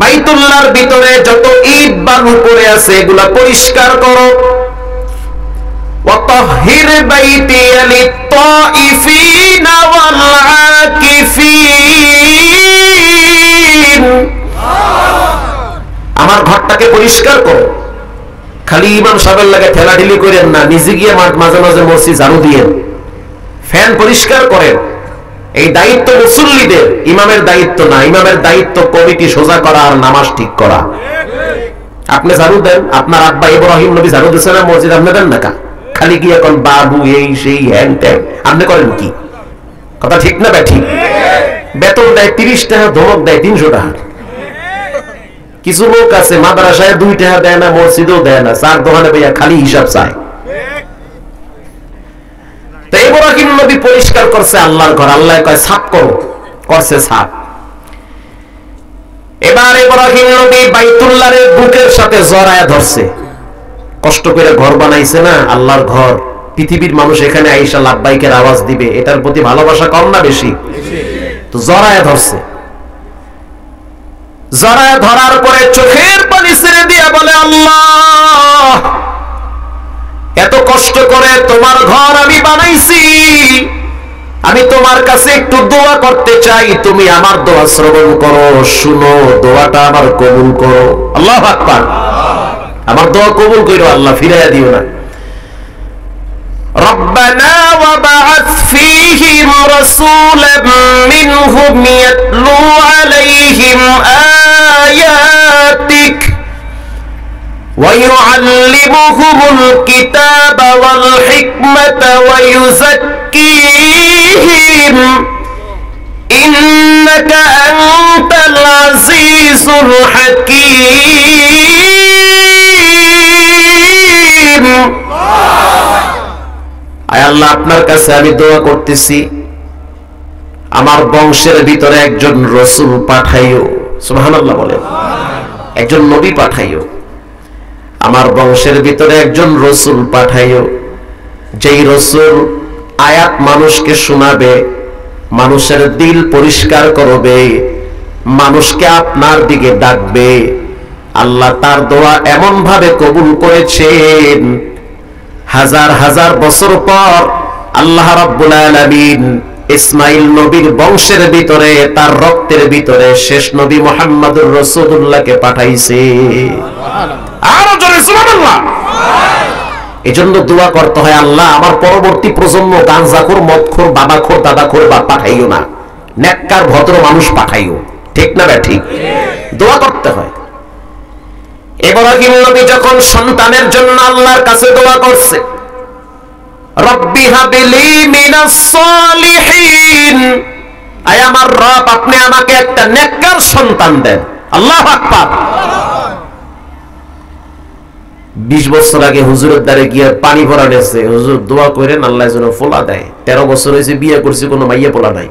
বাইতুল্লাহর ভিতরে যত ইট বালু পড়ে আছে এগুলা পরিষ্কার করো। ওয়াতাহহির বাইতি লিত-তাইফিনা ওয়াল আকিফিন, আমার ঘরটাকে পরিষ্কার করো। খালি ইমাম সাহেবের লাগে ঠেলাঠেলি করেন না, নিজে গিয়ে মাঝে মাঝে মসজিদ ঝাড়ু দিয়েন, ফ্যান পরিষ্কার করেন। এই দায়িত্ব মুসল্লিদের, ইমামের দায়িত্ব না। ইমামের দায়িত্ব কমিটি সোজা করা আর নামাজ ঠিক করা। আপনি ঝাড়ু দেন, আপনার আব্বা ইব্রাহিম নবী ঝাড়ু দিচ্ছে না মসজিদ, আপনি দেন না? খালি কি এখন বাবু এই সেই হ্যান ত্যান আপনি করেন কি? কথা ঠিক না? ঠিক। বেতন দেয় 30 টাকা, ধমক দেয় 300 টাকা। কিছু লোক আছে মাদ্রাসায় 2 টাকা দেয় না, মসজিদেও দেয় না, চার দোকানে ভাইয়া খালি হিসাব চায়। তো ইব্রাহিম নবী পরিষ্কার করছে আল্লাহর ঘর। আল্লাহ কয় সাফ করো, করছে সাফ। এবার ইব্রাহিম নবী বাইতুল্লাহর বুকের সাথে জড়ায়া ধরছে। কষ্ট করে ঘর বানাইছে না, আল্লাহর ঘর। পৃথিবীর মানুষ এখানে আইসা লাব্বাইকের আওয়াজ দিবে, এটার প্রতি ভালোবাসা কম না বেশি? তো জড়ায়া ধরছে। জড়ায়া ধরার পরে চোখের পানি ছেড়ে দিয়ে বলে, আল্লাহ এত কষ্ট করে তোমার ঘর আমি বানাইছি, আমি তোমার কাছে একটু দোয়া করতে চাই, তুমি আমার দোয়া শ্রবণ করো, শুনো, দোয়াটা আমার কবুল করো। আল্লাহু আকবার। আমার দোয়া কবুল করো আল্লাহ, ফিরাইয়া দিও না। রব্বানা ওয়াবআথ ফীহিম রাসূলাম মিনহুম ইয়াতলু আলাইহিম আয়াতিক ويعلمهم الكتاب والحكمة ويزكيهم إنك أنت العزيز الحكيم। আয় আল্লাহ, আপনার কাছে আমি দোয়া করতেছি, আমার বংশের ভিতরে একজন রাসূল পাঠাইও। সুবহানাল্লাহ বলেন। একজন নবী পাঠাইও, আমার বংশের ভিতরে একজন রাসূল পাঠাইও, যেই রাসূল আয়াত মানুষকে শোনাবে, মানুষের দিল পরিষ্কার করবে, মানুষকে আপনার দিকে ডাকবে। আল্লাহ তার দোয়া এমন ভাবে কবুল করেছেন, হাজার হাজার বছর পর আল্লাহ রাব্বুল আলামিন ইসমাইল নবীর বংশের ভিতরে, তার রক্তের ভিতরে শেষ নবী মুহাম্মদুর রাসূলুল্লাহকে পাঠাইছে। আরো জোরে সুবহানাল্লাহ। এজন্য দোয়া করতে হয়, আল্লাহ আমার পরবর্তী প্রজন্ম গাঁজাখোর, মদখোর, বাবাখোর, দাদাখোর বা পাঠাইও না, নেককার ভদ্র মানুষ পাঠাইও। ঠিক না বে ঠিক? দোয়া করতে হয়। ইব্রাহিম নবী যখন সন্তানের জন্য আল্লাহর কাছে দোয়া করছে, রব্বি হাবলি মিনাস সালিহিন, আয় আমার রব আপনি আমাকে একটা নেককার সন্তান দেন। আল্লাহু আকবার। 20 বছর আগে হুজুরের দ্বারে গিয়ে পানি ভরা গেছে, হুজুর দোয়া করেন আল্লাহ যেন ফোলা দেয়। 13 বছর হয়েছে বিয়ে করছি, কোনো মাইয়া পোলা নাই।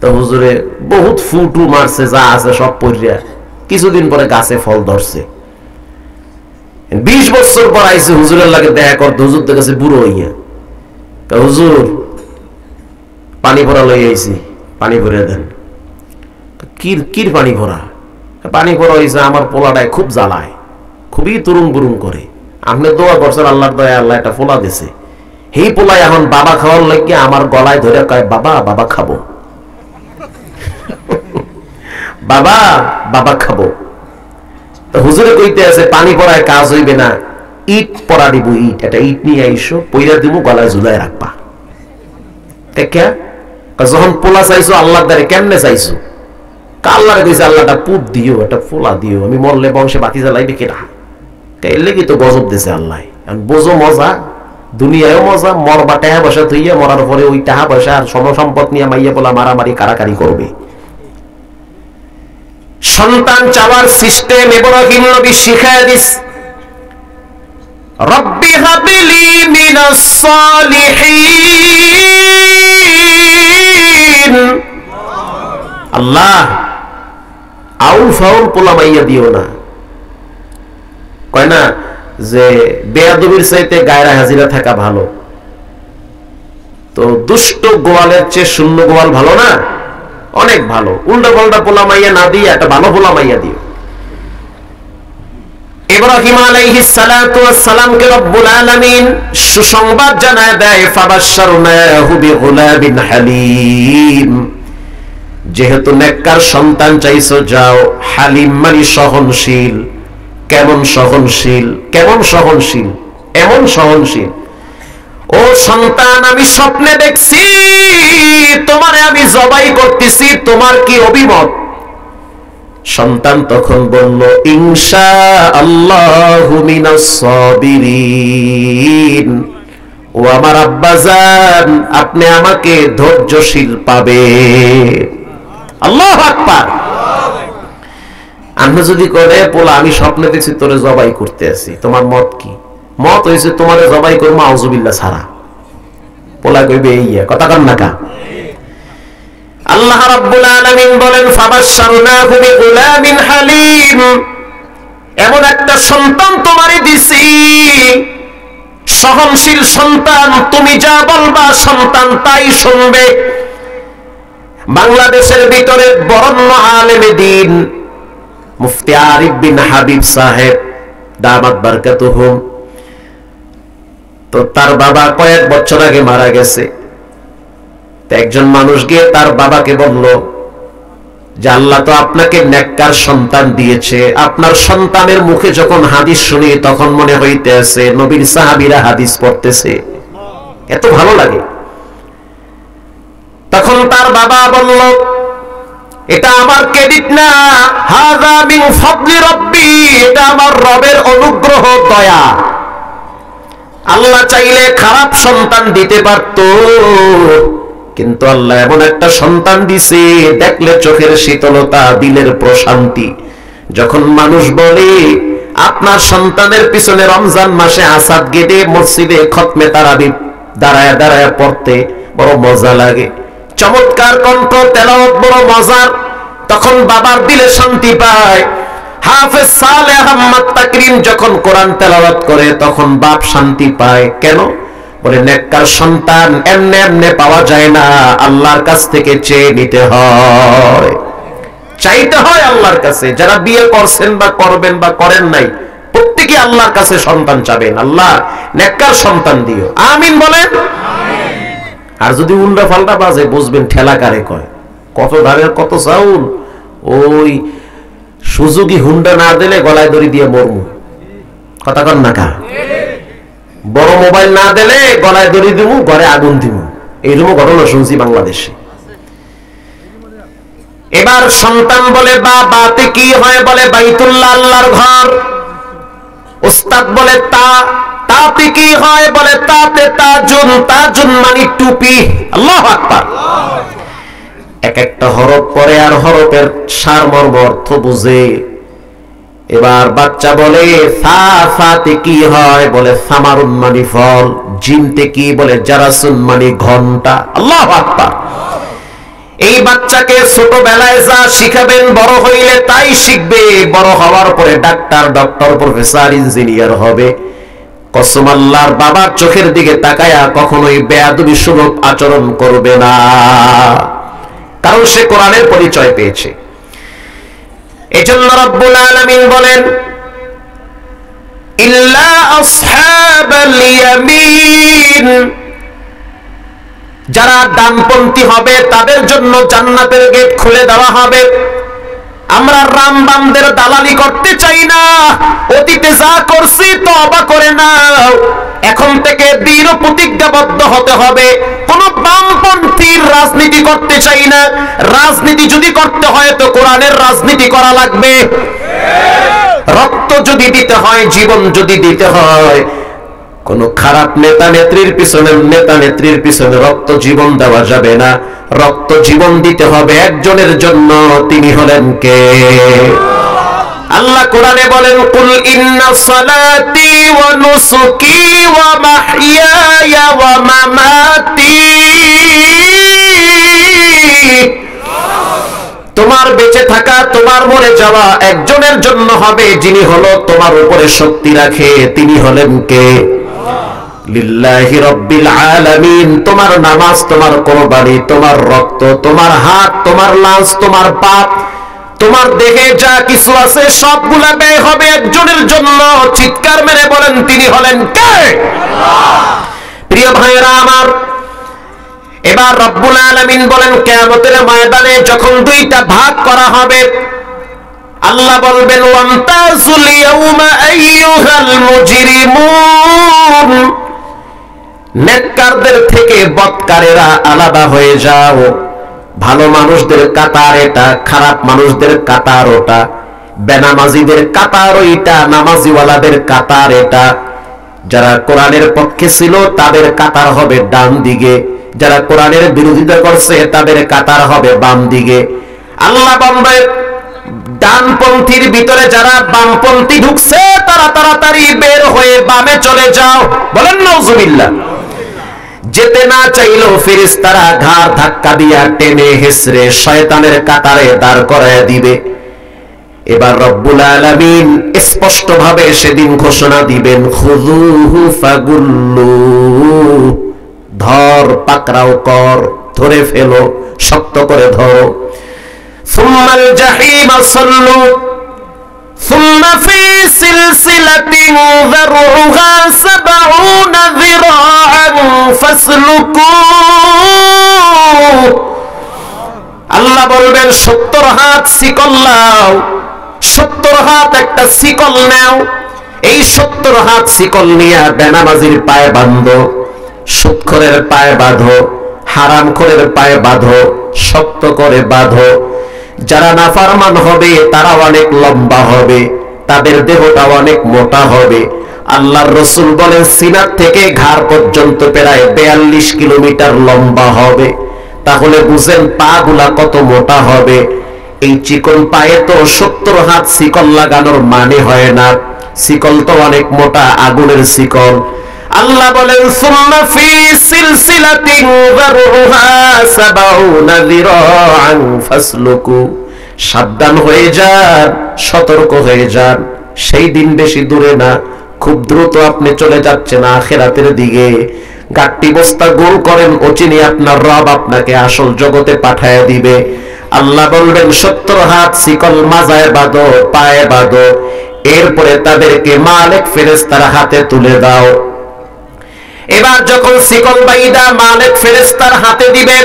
তো হুজুরে বহুত ফুটু মারছে, যা আছে সব পড়িয়া কিছুদিন পরে গাছে ফল ধরছে। 20 বছর পর আইছে হুজুরের লাগে দেখা করতে, হুজুর দেখেছে বুড়ো হইয়া। তা হুজুর পানি ভরা লই আইছি, পানি ভরে দেন। কির পানি ভরা? পানি ভরা হয়েছে আমার পোলাটায় খুব জ্বালায়, খুবই তুরুম বুরুম করে। আপনি দোয়া করছেন আল্লাহর দয়া আল্লাহ একটা পোলা দিছে, এই পোলায় এখন বাবা খাওয়ার লাগিয়ে আমার গলায় ধরে কয় বাবা বাবা খাবো, বাবা বাবা খাবো। তো হুজুরে কইতে আছে পানি পড়ায় কাজ হইবে না, ইট পড়া দিব, ইট একটা ইট নিয়ে আইসো, পইরা দিব, গলায় ঝুলায় রাখবা। যখন পোলা চাইছো আল্লাহর দ্বারে কেমনে চাইছো? আল্লাহরে কইছে আল্লাহটা পুত দিও, একটা পোলা দিও, আমি মরলে বংশে বাতি জ্বালাইবে কেনা। এলে কি তো গজব দিছে আল্লাহ। বোঝো মজা, দুনিয়ায়ও মজা, মরবা টাহা পয়সা থইয়া, মরার পরে ওই টাহা পয়সা আর সম্পদ নিয়ে মাইয়া পোলা মারামারি কারাকারি করবে। সন্তান চাওয়ার সিস্টেম ইব্রাহিম নবী শিখায় দিস, রব্বি হাবলি মিনাস সালিহিন। আল্লাহ আউল ফাউল পোলা মাইয়া দিও না। কয় না যে বেয়াদবির চাইতে গায়রা হাজিরা থাকা ভালো। তো দুষ্ট গোয়ালের চেয়ে শূন্য গোয়াল ভালো না? অনেক ভালো। উল্টা পাল্টা পোলা মাইয়া না দিয়ে একটা ভালো পোলা মাইয়া দিও। ইব্রাহিম আলাইহিস সালাতু ওয়াস সালামকে রব্বুল আলামিন সুসংবাদ জানায় দেয়, ফাবাশশারনাহু বিগুলামিন হালিম। যেহেতু নেককার সন্তান চাইছো, যাও। হালিম মানে সহনশীল। কেমন সহনশীল? কেমন সহনশীল? এমন সহনশীল, ও সন্তান আমি স্বপ্নে দেখছি তোমারে আমি জবাই করতেছি, তোমার কি অভিমত? সন্তান তখন বলল, ইনশাআল্লাহু মিনাস সাবিরিন। ও আমার আব্বাজান, আপনি আমাকে ধৈর্যশীল পাবেন। আল্লাহু আকবার। আপনি যদি করে পোলা আমি স্বপ্নে দেখছি তোরে জবাই করতে আছি, তোমার মত কি? মত হয়েছে তোমারে জবাই করবো আউযুবিল্লাহ ছাড়া। পোলা কইবে ইয়া কথা কন না কা? আল্লাহ রাব্বুল আলামিন বলেন, ফাবাশশারনাহু বিগুলামিন হালিম। এমন একটা সন্তান তোমারে দিছি, সহনশীল সন্তান। তুমি যা বলবা সন্তান তাই শুনবে। বাংলাদেশের ভিতরে বরেণ্য আলেমে দ্বীন মুফতি আরিফ বিন হাবিব সাহেব দামাত বারকাতুহুম, তো তার বাবা কয়েক বছর আগে মারা গেছে। একজন মানুষ গিয়ে তার বাবাকে বলল যে আল্লাহ তো আপনাকে নেককার সন্তান দিয়েছে, আপনার সন্তানের মুখে যখন হাদিস শুনি তখন মনে হইতেছে নবীর সাহাবীরা হাদিস পড়তেছে, এত ভালো লাগে। তখন তার বাবা বলল, এটা আমার ক্রেডিট না, হাযা মিন ফাদলি রাব্বি, এটা আমার রবের অনুগ্রহ, দয়া। আল্লাহ চাইলে খারাপ সন্তান দিতে পারত, কিন্তু আল্লাহ এমন একটা সন্তান দিছে, দেখলে চোখের শীতলতা, দিলের প্রশান্তি। যখন মানুষ বলে আপনার সন্তানের পিছনে রমজান মাসে আসাদ গেটে মসজিদে খতমে তারাবি দাঁড়ায় দাঁড়ায় পড়তে বড় মজা লাগে, চমৎকার কণ্ঠ, তেলাওয়াত বড় মজার, তখন বাবার দিলে শান্তি পায়। হাফেজ সালেহ আহমদ তাকরিম যখন কোরআন তেলাওয়াত করে তখন বাপ শান্তি পায়। কেন? বলে নেককার সন্তান এমনে এমনে পাওয়া যায় না, আল্লাহর কাছ থেকে চেয়ে নিতে হয়, চাইতে হয় আল্লাহর কাছে। যারা বিয়ে করছেন বা করবেন বা করেন নাই, প্রত্যেকে আল্লাহর কাছে সন্তান চাবেন, আল্লাহ নেককার সন্তান দিও, আমিন বলেন। আর যদি উল্টা ফাল্টা বাজে বুঝবেন ঠেলা কারে কয়। কত ধারের কত চাউল, ওই সুজুকি হুন্ডা না দিলে গলায় দড়ি দিয়ে মরমু, কথা কন না কা? বড় মোবাইল না দিলে গলায় দড়ি দিব, ঘরে আগুন দিব, এইরকম ঘটনা শুনছি বাংলাদেশে। এবার সন্তান বলে বাবাতে কি হয়? বলে বাইতুল্লাহ আল্লাহর ঘর। উস্তাদ বলে তাতে কি হয়? বলে তাতে তাজুন, তাজুন মানে টুপি। আল্লাহু আকবার। এক একটা হরফ পড়ে আর হরফের সারমর্ম অর্থ বুঝে। এবার বাচ্চা বলে সা সাতে কি হয়, বলে সামারুন মানে ফল, জিমতে কি, বলে জারাসুন মানে ঘন্টা। আল্লাহু আকবার। এই বাচ্চাকে ছোটবেলায় যা শিখাবেন বড় হইলে তাই শিখবে, বড় হওয়ার পরে ডাক্তার, ডক্টর, প্রফেসর, ইঞ্জিনিয়ার হবে। কসম আল্লাহর, বাবার চোখের দিকে তাকায়া কখনোই বেয়াদবি সুলভ আচরণ করবে না, কারণ সে কোরআনের পরিচয় পেয়েছে। এজন্য রব্বুল আলামিন বলেন ইল্লা আসহাবাল ইয়ামিন, যারা ডানপন্থী হবে তাদের জন্য জান্নাতের গেট খুলে দেওয়া হবে। আমরা রামবামদের দালালি করতে চাই না, অতীতে যা করছি তওবা করে নাও, এখন থেকে দৃঢ় প্রতিজ্ঞাবদ্ধ হতে হবে। কোন বামপন্থীর রাজনীতি করতে চাই না। রাজনীতি যদি করতে হয় তো কোরআনের রাজনীতি করা লাগবে। রক্ত যদি দিতে হয়, জীবন যদি দিতে হয়, কোন খারাপ নেতা নেত্রীর পিছনে রক্ত জীবন দেওয়া যাবে না। রক্ত জীবন দিতে হবে একজনের জন্য, তিনি হলেন কে? আল্লাহ কোরআনে বলেন কুল ইন্না সালাতি ওয়া নুসুকি ওয়া মাহইয়ায়া ওয়া মামাতি, তোমার বেঁচে থাকা, তোমার মরে যাওয়া একজনের জন্য হবে, যিনি হলো তোমার উপরে শক্তি রাখে, তিনি হলেন কে? লিল্লাহি রাব্বিল আলামিন। তোমার নামাজ, তোমার কুরবানি, তোমার রক্ত, তোমার হাত, তোমার লাশ, তোমার পাপ, তোমার দেহে যা কিছু আছে সবগুলা ব্যয় হবে একজনের জন্য। চিৎকার মেরে বলেন তিনি হলেন কে? প্রিয় ভাইরা আমার, এবার রব্বুল আলামিন বলেন কিয়ামতের ময়দানে যখন দুইটা ভাগ করা হবে, আল্লাহ বলবেন ওয়ামতাজুল ইয়াউমা আইয়ুহাল মুজরিমুন, নেককারদের থেকে বদকারেরা আলাদা হয়ে যাও। ভালো মানুষদের কাতার এটা, খারাপ মানুষদের কাতার ওটা, বেনামাজিদের কাতার ওইটা, নামাজিওয়ালাদের কাতার এটা। যারা কোরআনের পক্ষে ছিল তাদের কাতার হবে ডান দিকে, যারা কোরআনের বিরোধিতা করছে তাদের কাতার হবে বাম দিকে। আল্লাহ বলবেন ডানপন্থীর ভিতরে যারা বামপন্থী ঢুকছে তারা তাড়াতাড়ি বের হয়ে বামে চলে যাও। বলেন নাউজুবিল্লাহ। যেতে না চাইলেও ফেরেশতারা ঘাড় ধাক্কা দিয়া টেনে হেসড়ে শয়তানের কাতারে দাঁড় করায় দিবে। এবার রব্বুল আলামিন স্পষ্ট ভাবে সেদিন ঘোষণা দিবেন খুযুহু ফাগুল্লু, ধর, পাকড়াও কর, ধরে ফেলো, শক্ত করে ধরো। সুম্মাল জাহিমা সাল্লু সুম্মা ফি সিলসিলাতিন যারউহা 70 যিরাআন ফাসলুকু। আল্লাহ বলবেন 70 হাত শিকল নাও, 70 হাত একটা শিকল নাও। এই 70 হাত শিকল নিয়ে বেনামাজির পায়ে বাঁধো, সুদখোরের পায়ে বাঁধো, হারামখোরের পায়ে বাঁধো, শক্ত করে বাঁধো। যারা নাফরমান হবে তারা অনেক লম্বা হবে, তাদের দেহটা অনেক মোটা হবে। আল্লাহর রাসূল বলেন সিনার থেকে ঘাড় পর্যন্ত প্রায় 42 কিলোমিটার লম্বা হবে। তাহলে বুঝেন পা গুলা কত মোটা হবে। এই চিকন পায়ে তো 70 হাত শিকল লাগানোর মানে হয় না, শিকল তো অনেক মোটা, আগুনের শিকল। আল্লাহ বলেন সুম্মা ফি সিলসিলাতিন যারউহা 70 যিরাআন ফাসলুকু। সাবধান হয়ে যান, সতর্ক হয়ে যান, সেই দিন বেশি দূরে না, খুব দ্রুত আপনি চলে যাচ্ছেন আখিরাতের দিকে। গাট্টি বস্তা গোল করেন, অচিনে আপনার রব আপনাকে আসল জগতে পাঠায় দিবে। আল্লাহ বলবেন 70 হাত শিকল মাজায় বাঁধো, পায়ে বাঁধো, এরপরে তাদেরকে মালিক ফেরেশতার হাতে তুলে দাও। এবার যখন শিকল বাইদা মালিক ফেরেশতার হাতে দিবে,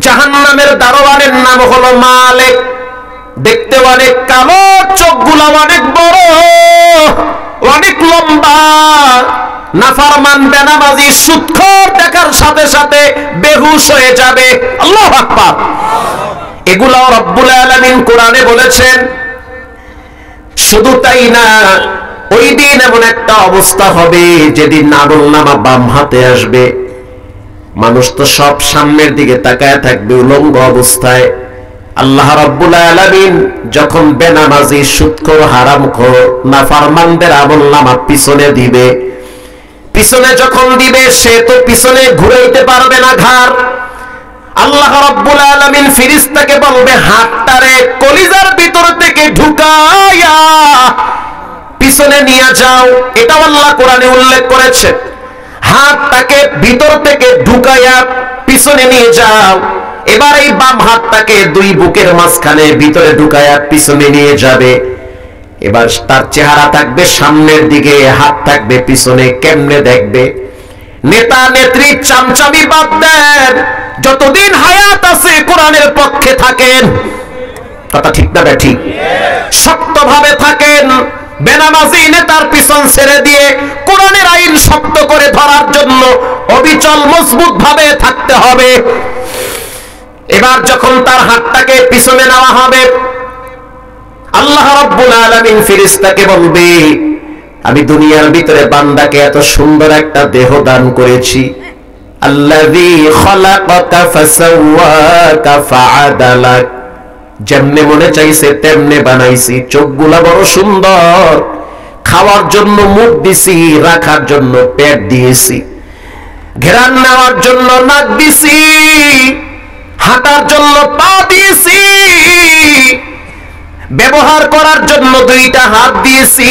জাহান্নামের দারোয়ানের নাম হলো মালিক। দেখতে অনেক কালো, চোখগুলো অনেক বড়, অনেক লম্বা। নাফরমান বেনামাজি সুদখোর দেখার সাথে সাথে বেহুশ হয়ে যাবে। আল্লাহু আকবার। এগুলো রব্বুল আলামিন কোরআনে বলেছেন। শুধু তাই না, ওই দিন এমন একটা অবস্থা হবে যেদিন আমলনামা বাম হাতে আসবে, মানুষ তো সব সামনের দিকে তাকায় থাকবে উলঙ্গ অবস্থায়। আল্লাহ রাব্বুল আলামিন যখন বেনামাজি, সুদখোর, হারামখোর, নাফরমানদের আমলনামা পিছনে দিবে, পিছনে যখন দিবে সে তো পিছনে ঘুরাইতে পারবে না ঘাড়। আল্লাহ রাব্বুল আলামিন ফেরেশতাকে বলবে হাতটারে কলিজার ভিতর থেকে ঢুকায়া পিছনে নিয়ে যাও। এটা আল্লাহ কোরআনে উল্লেখ করেছে, হাতটাকে ভিতর থেকে ঢুকায়া পিছনে নিয়ে যাও। এবার এই বাম হাতটাকে দুই বুকের মাঝখানে ভিতরে ঢুকায়া পিছনে নিয়ে যাবে। এবার তার চেহারা থাকবে সামনের দিকে, হাত থাকবে পিছনে। কেমনে দেখবে? নেতা নেত্রী চামচামি বাদ দেন, যতদিন হায়াত আছে কোরআনের পক্ষে থাকেন। কথা ঠিক না ঠিক? শক্তভাবে থাকেন। বেনামাজি নেতার পিছন ছেড়ে দিয়ে কোরআনের আইন শক্ত করে ধরার জন্য অবিচল মজবুত ভাবে থাকতে হবে। এবার যখন তার হাতটাকে পিছনে নেওয়া হবে, আল্লাহ রাব্বুল আলামিন ফেরেশতাকে বলবে আমি দুনিয়ার ভিতরে বান্দাকে এত সুন্দর একটা দেহ দান করেছি। আল্লাযী খালাকাকা ফাসাওয়াকা ফাআদালাক, যেমনে মনে চাইছে তেমনে বানাইছি। চোখগুলা বড় সুন্দর, খাওয়ার জন্য মুখ দিছি, রাখার জন্য পেট দিয়েছি, ঘ্রাণ নেওয়ার জন্য নাক দিছি, হাঁটার জন্য পা দিয়েছি, ব্যবহার করার জন্য দুইটা হাত দিয়েছি,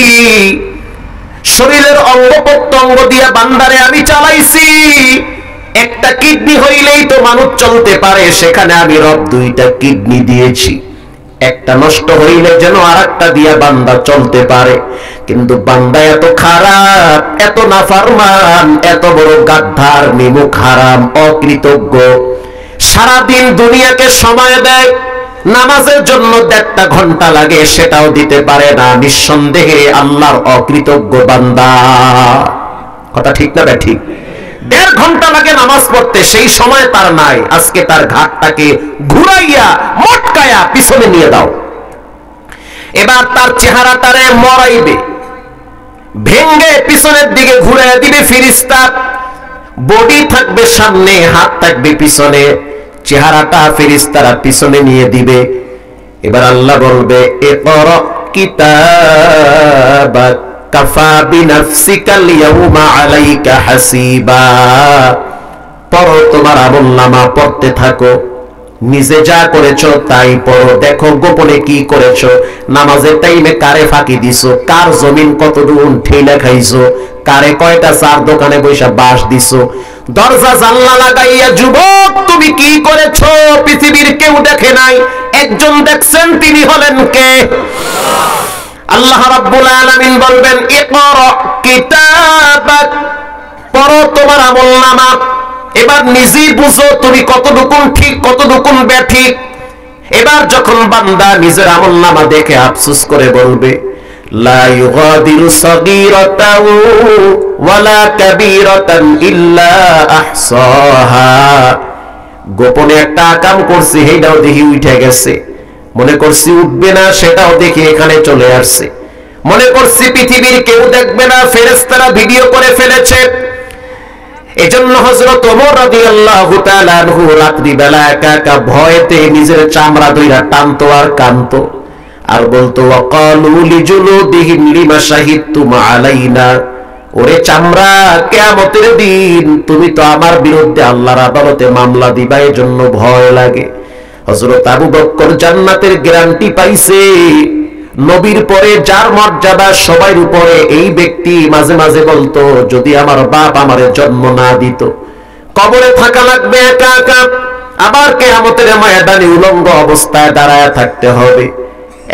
শরীরের অঙ্গ প্রত্যঙ্গ দিয়ে বান্দারে আমি চালাইছি। একটা কিডনি হইলেই তো মানুষ চলতে পারে, সেখানে আমি রব দুইটা কিডনি দিয়েছি। একটা নষ্ট হইলে যেন আরেকটা দিয়া বান্দা চলতে পারে। কিন্তু বান্দা এত খারাপ, এত নাফরমান, এত বড় গাদ্দার, নিমুখ হারাম, অকৃতজ্ঞ। সারাদিন দুনিয়াকে সময় দেয়, নামাজের জন্য 1.5 ঘন্টা লাগে, সেটাও দিতে পারে না। নিঃসন্দেহে আল্লাহর অকৃতজ্ঞ বান্দা। কথা ঠিক না ঠিক? 1.5 ঘন্টা লাগে নামাজ পড়তে, সেই সময় তার নাই। আজকে তার ঘাটটাকে ঘুরাইয়া মটকায়া পিছনে নিয়ে দাও। এবার তার চেহারাটারে মরাইবে, ভেঙ্গে পিছনের দিকে ঘুরাইয়া দিবে ফেরেশতা। বডি থাকবে সামনে, হাত থাকবে পিছনে, চেহারাটা ফেরেশতারা পিছনে নিয়ে দিবে। এবার আল্লাহ বলবে ইকরা কিতাবাক কাফা বিনাফসিকাল ইয়াউমা আলাইকা হাসিবা, পড়ো, তোমার আমলনামা পড়তে থাকো। নিজে যা করেছো তাই পড়ো, দেখো গোপনে কি করেছো। নামাজের টাইমে কারে ফাঁকি দিছো, কার জমিন কতটুকু ঠেলা খাইছো, কারে কয়টা চার দোকানে বৈশা বাস দিছো, দরজা জানলা লাগাইয়া যুবক তুমি কি করেছো পৃথিবীর কেউ দেখে নাই, একজন দেখছেন, তিনি হলেন কে? আল্লাহ রাব্বুল আলামিন বলবেন ইকরা কিতাবাক, পড়ো তোমার আমলনামা। এবার নিজেই বুঝো তুমি কতটুকু ঠিক, কতটুকু বেঠিক। এবার যখন বান্দা নিজের আমলনামা দেখে আফসোস করে বলবে লা ইউগাদিরু সাগীরাতাও ওয়ালা কাবীরাতান ইল্লা আহসাহা, গোপনে একটা কাম করছি, সেইটাও দেখি উঠে গেছে। মনে করছি উঠবে না, সেটাও দেখি এখানে চলে আসছে। মনে করছি পৃথিবীর কেউ দেখবে না, ফেরেশতারা ভিডিও করে ফেলেছে। এজন্য হযরত ওমর রাদিয়াল্লাহু তাআলা আনহু রাত্রি বেলা একা একা ভয়তে নিজের চামড়া ধইরা টানতো আর কানতো, আর বলতো ওয়াকালু লিজুলুদিহিম লিমা শাহিদতুম আলাইনা, ওরে চামড়া, কিয়ামতের দিন তুমি তো আমার বিরুদ্ধে আল্লাহর আদালতে মামলা দিবা, এজন্য ভয় লাগে। হযরত আবু বকর জান্নাতের গ্যারান্টি পাইছে। নবীর পরে যার মর্যাদা সবার উপরে, এই ব্যক্তি মাঝে মাঝে বলতো যদি আমার বাপ আমারে জন্ম না দিত, কবরে থাকা লাগবে একা একা, আবার কিয়ামতের ময়দানে উলঙ্গ অবস্থায় দাঁড়ায় থাকতে হবে।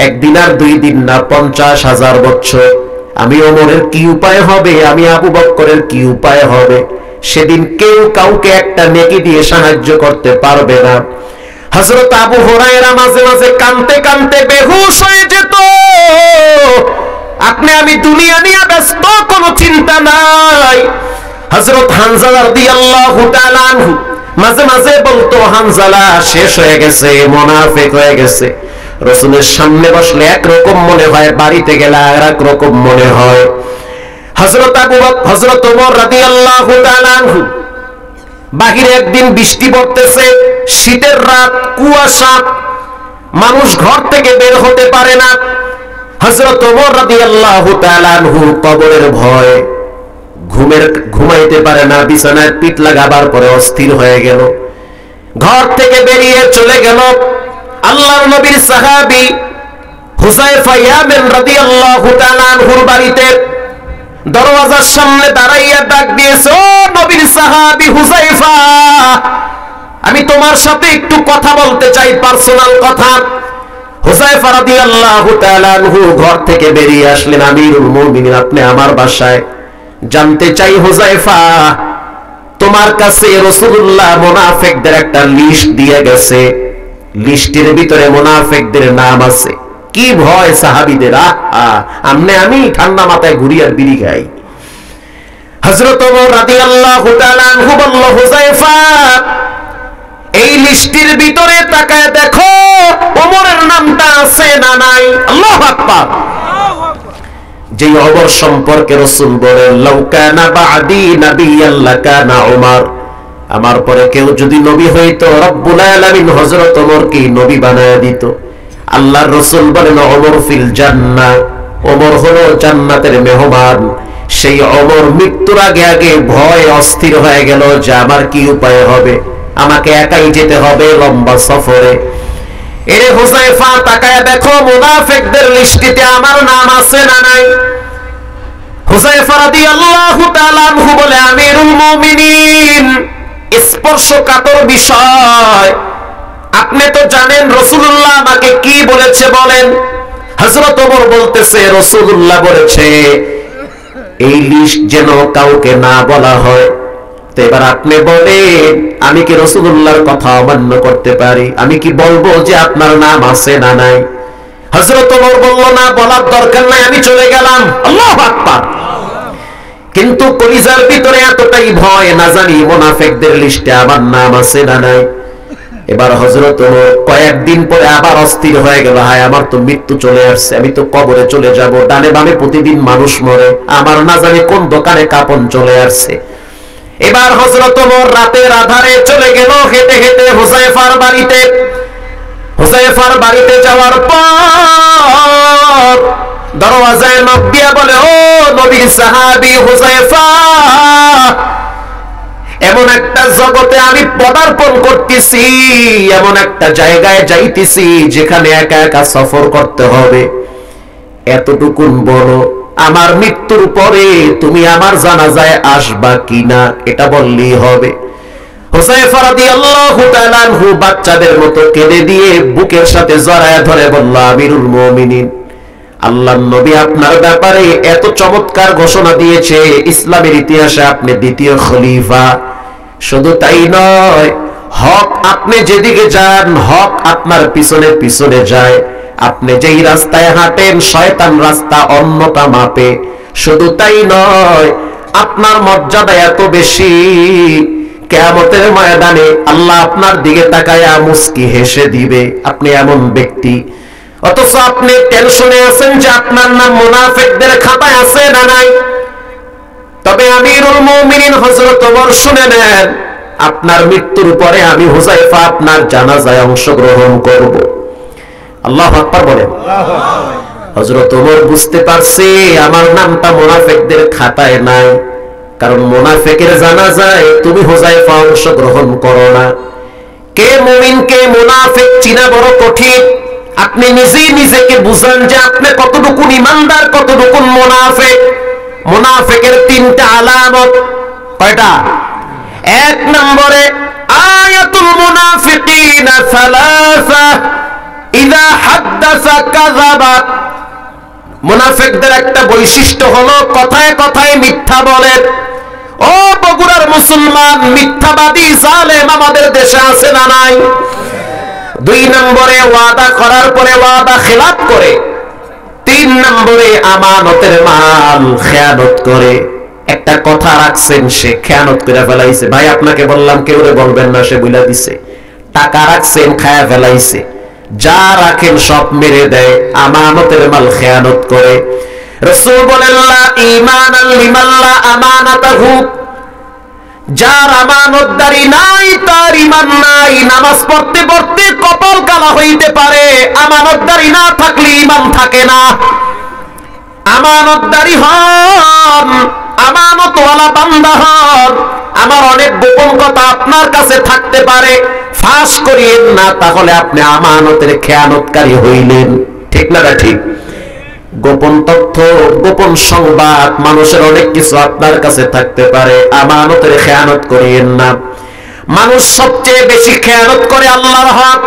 একদিন আর 2 দিন না, 50,000 বছর। আমি ওমরের কি উপায় হবে, আমি আবু বকরের কি উপায় হবে? সেদিন কেউ কাউকে একটা নেকি দিয়ে সাহায্য করতে পারবে না। হযরত আবু হুরায়রা মাঝে মাঝে কাঁদতে কাঁদতে বেহুশ হয়ে যেত। আপনি আমি দুনিয়া নিয়ে ব্যস্ত, কোনো চিন্তা নাই। হযরত হানজালা রাদিয়াল্লাহু তাআলা আনহু মাঝে মাঝে বলতো হানজালা শেষ হয়ে গেছে, মুনাফিক হয়ে গেছে। রাসূলের সামনে বসলে একরকম মনে হয়, বাড়িতে গেলে আরেক রকম মনে হয়। হযরত আবু বকর, হযরত ওমর রাদিয়াল্লাহু তাআলা আনহু বাহিরে একদিন বৃষ্টি পড়তেছে, শীতের রাত, কুয়াশা, মানুষ ঘর থেকে বের হতে পারে না। হযরত ওমর রাদিয়াল্লাহু তাআলা আনহু কবরের ভয় ঘুমাইতে পারে না, বিছানায় পিঠ লাগাবার পরে অস্থির হয়ে গেল, ঘর থেকে বেরিয়ে চলে গেল আল্লাহর নবীর সাহাবী হুযায়ফা ইয়ামান রাদিয়াল্লাহু তাআলা আনহুর বাড়িতে। দরওয়াজার সামনে দাঁড়াইয়া ডাক দিয়েছে, ও নবীর সাহাবী হুযায়ফা, আমি তোমার সাথে একটু কথা বলতে চাই, পার্সোনাল কথা। হুযায়ফা রাদিয়াল্লাহু তাআলা আনহু ঘর থেকে বেরিয়ে আসলেন, আমিরুল মুমিনিন আপনি আমার বাসায়। জানতে চাই হুযায়ফা, তোমার কাছে রাসূলুল্লাহ মুনাফিকদের একটা লিস্ট দিয়ে গেছে, লিস্টের ভিতরে মুনাফিকদের নাম আছে। কি ভয় সাহাবীদের, আমি ঠান্ডা মাথায় ঘুরি আর বিড়ি খাই। হযরত ওমর রাদিয়াল্লাহু তাআলা আনহু বলল, হুযায়ফা এই লিস্টের ভিতরে তাকায় দেখো ওমরের নামটা আছে না নাই। আল্লাহু আকবার। যে ওমর সম্পর্কে রাসূল বলেন, লাউ কানা বা'দি নাবিয়্যান লাকানা উমর, আমার পরে কেউ যদি নবী হইতো রব্বুল আলামিন হযরত ওমরকে নবী বানায় দিত। আল্লাহর রাসূল বলেন, ওমর ফিল জান্নাহ, ওমর হলো জান্নাতের মেহমান। সেই ওমর মৃত্যুর আগে আগে ভয় অস্থির হয়ে গেল যে আমার কি উপায় হবে, আমাকে একাই যেতে হবে লম্বা সফরে। এরে হুযায়ফা তাকায় দেখো মুনাফিকদের লিস্টিতে আমার নাম আছে না নাই। হুযায়ফা রাদিয়াল্লাহু তাআলা আনহু বলে, আমিরুল মুমিনিন স্পর্শকাতর বিষয়, আপনি তো জানেন রাসূলুল্লাহ আমাকে কি বলেছে বলেন। হযরত ওমর বলতেছে, রাসূলুল্লাহ বলেছে এই লিস্ট যেন কাউকে না বলা হয়। তো এবার আপনি বলেন, আমি কি রাসূলুল্লাহর কথা অমান্য করতে পারি? আমি কি বলবো যে আপনার নাম আছে না নাই? হযরত ওমর বলল, না বলার দরকার নাই, আমি চলে গেলাম। আল্লাহু আকবার। কিন্তু কলিজার ভিতরে এতটাই ভয়, না জানি মুনাফিকদের লিস্টে আমার নাম আছে না নাই। এবার হযরত ওমর কয়েকদিন পরে আবার অস্থির হয়ে গেল, হায় আমার তো মৃত্যু চলে আসছে, আমি তো কবরে চলে যাব, ডানে বামে প্রতিদিন মানুষ মরে, আমার না জানি কোন দোকানে কাপন চলে আসছে। এবার হযরত ওমর রাতের আধারে চলে গেল হেঁটে হেঁটে হুযায়ফার বাড়িতে। হুযায়ফার বাড়িতে যাওয়ার পর দরওয়াজায় নক দিয়া বলে, ও নবীর সাহাবী হুযায়ফা, এমন একটা জগতে আমি পদার্পণ করতেছি, এমন একটা জায়গায় যাইতেছি যেখানে একা একা সফর করতে হবে। এতটুকুন বলো, আমার মৃত্যুর পরে তুমি আমার জানাজায় আসবা কিনা, এটা বললেই হবে। হুযায়ফা রাদিয়াল্লাহু তাআলা আনহু বাচ্চাদের মতো কেঁদে দিয়ে বুকের সাথে জড়ায় ধরে বলল, আমিরুল মুমিনিন আল্লাহর নবী আপনার ব্যাপারে এত চমৎকার ঘোষণা দিয়েছে, ইসলামের ইতিহাসে আপনি দ্বিতীয় খলিফা। শুধু তাই নয়, হক আপনি যেদিকে যান হক আপনার পিছনে পিছনে যায়, আপনি যেই রাস্তায় হাঁটেন শয়তান রাস্তা অন্যটা মাপে। শুধু তাই নয়, আপনার মর্যাদা এত বেশি, কিয়ামতের ময়দানে আল্লাহ আপনার দিকে তাকায়া মুস্কি হেসে দিবে, আপনি এমন ব্যক্তি। অথচ আপনি টেনশনে আছেন যে আপনার নাম মুনাফিকদের খাতায় আছে না নাই। তবে আমিরুল মুমিনিন হযরত ওমর শুনে নেন, আপনার মৃত্যুর পরে আমি হুযায়ফা আপনার জানাজায় অংশগ্রহণ করব। আল্লাহু আকবার বলেন। হযরত ওমর বুঝতে পারছে আমার নামটা মুনাফিকদের খাতায় নাই, কারণ মুনাফিকের জানাজায় তুমি হুযায়ফা অংশগ্রহণ করো না। কে মুমিন কে মুনাফিক চিনা বড় কঠিন। আপনি নিজেই নিজেকে বুঝান যে আপনি কতটুকু ঈমানদার, কতটুকু মুনাফিক। মুনাফিকের তিনটা আলামত, কয়টা? এক নম্বরে আয়াতুল মুনাফিকিনা সালাসা, ইযা হাদাসা কাযাবা। মুনাফিকদের একটা বৈশিষ্ট্য হলো কথায় কথায় মিথ্যা বলে। ও বগুড়ার মুসলমান, মিথ্যাবাদী জালেম আমাদের দেশে আছে না নাই? দুই নম্বরে ওয়াদা করার পরে ওয়াদা খেলাফ করে। তিন নম্বরে আমানতের মাল খেয়ানত করে। একটা কথা রাখছেন, সে খেয়ানত করে ফেলাইছে। ভাই আপনাকে বললাম কেউ বলবেন না, সে বইলা দিছে। টাকা রাখছেন, খায়া ফেলাইছে। যা রাখেন সব মেরে দেয়, আমানতের মাল খেয়ানত করে। রাসূল বলেন, লা ঈমানাল লিমান লা আমানাতাহু, যার আমানতদারি নাই তার ঈমান নাই। নামাজ পড়তে পড়তে কপাল কালা হইতে পারে, আমানতদারি না থাকলে ঈমান থাকে না। আমানতদারি হন, আমানতওয়ালা বান্দা হন। আমার অনেক গোপন কথা আপনার কাছে থাকতে পারে, ফাঁস করিয়েন না, তাহলে আপনি আমানতের খেয়ানতকারী হইলেন। ঠিক না ঠিক? গোপন তথ্য, গোপন সংবাদ, মানুষের অনেক কিছু আপনার কাছে থাকতে পারে, আমানতের খেয়ানত করিয়েন না। মানুষ সবচেয়ে বেশি খেয়ানত করে আল্লাহর হক।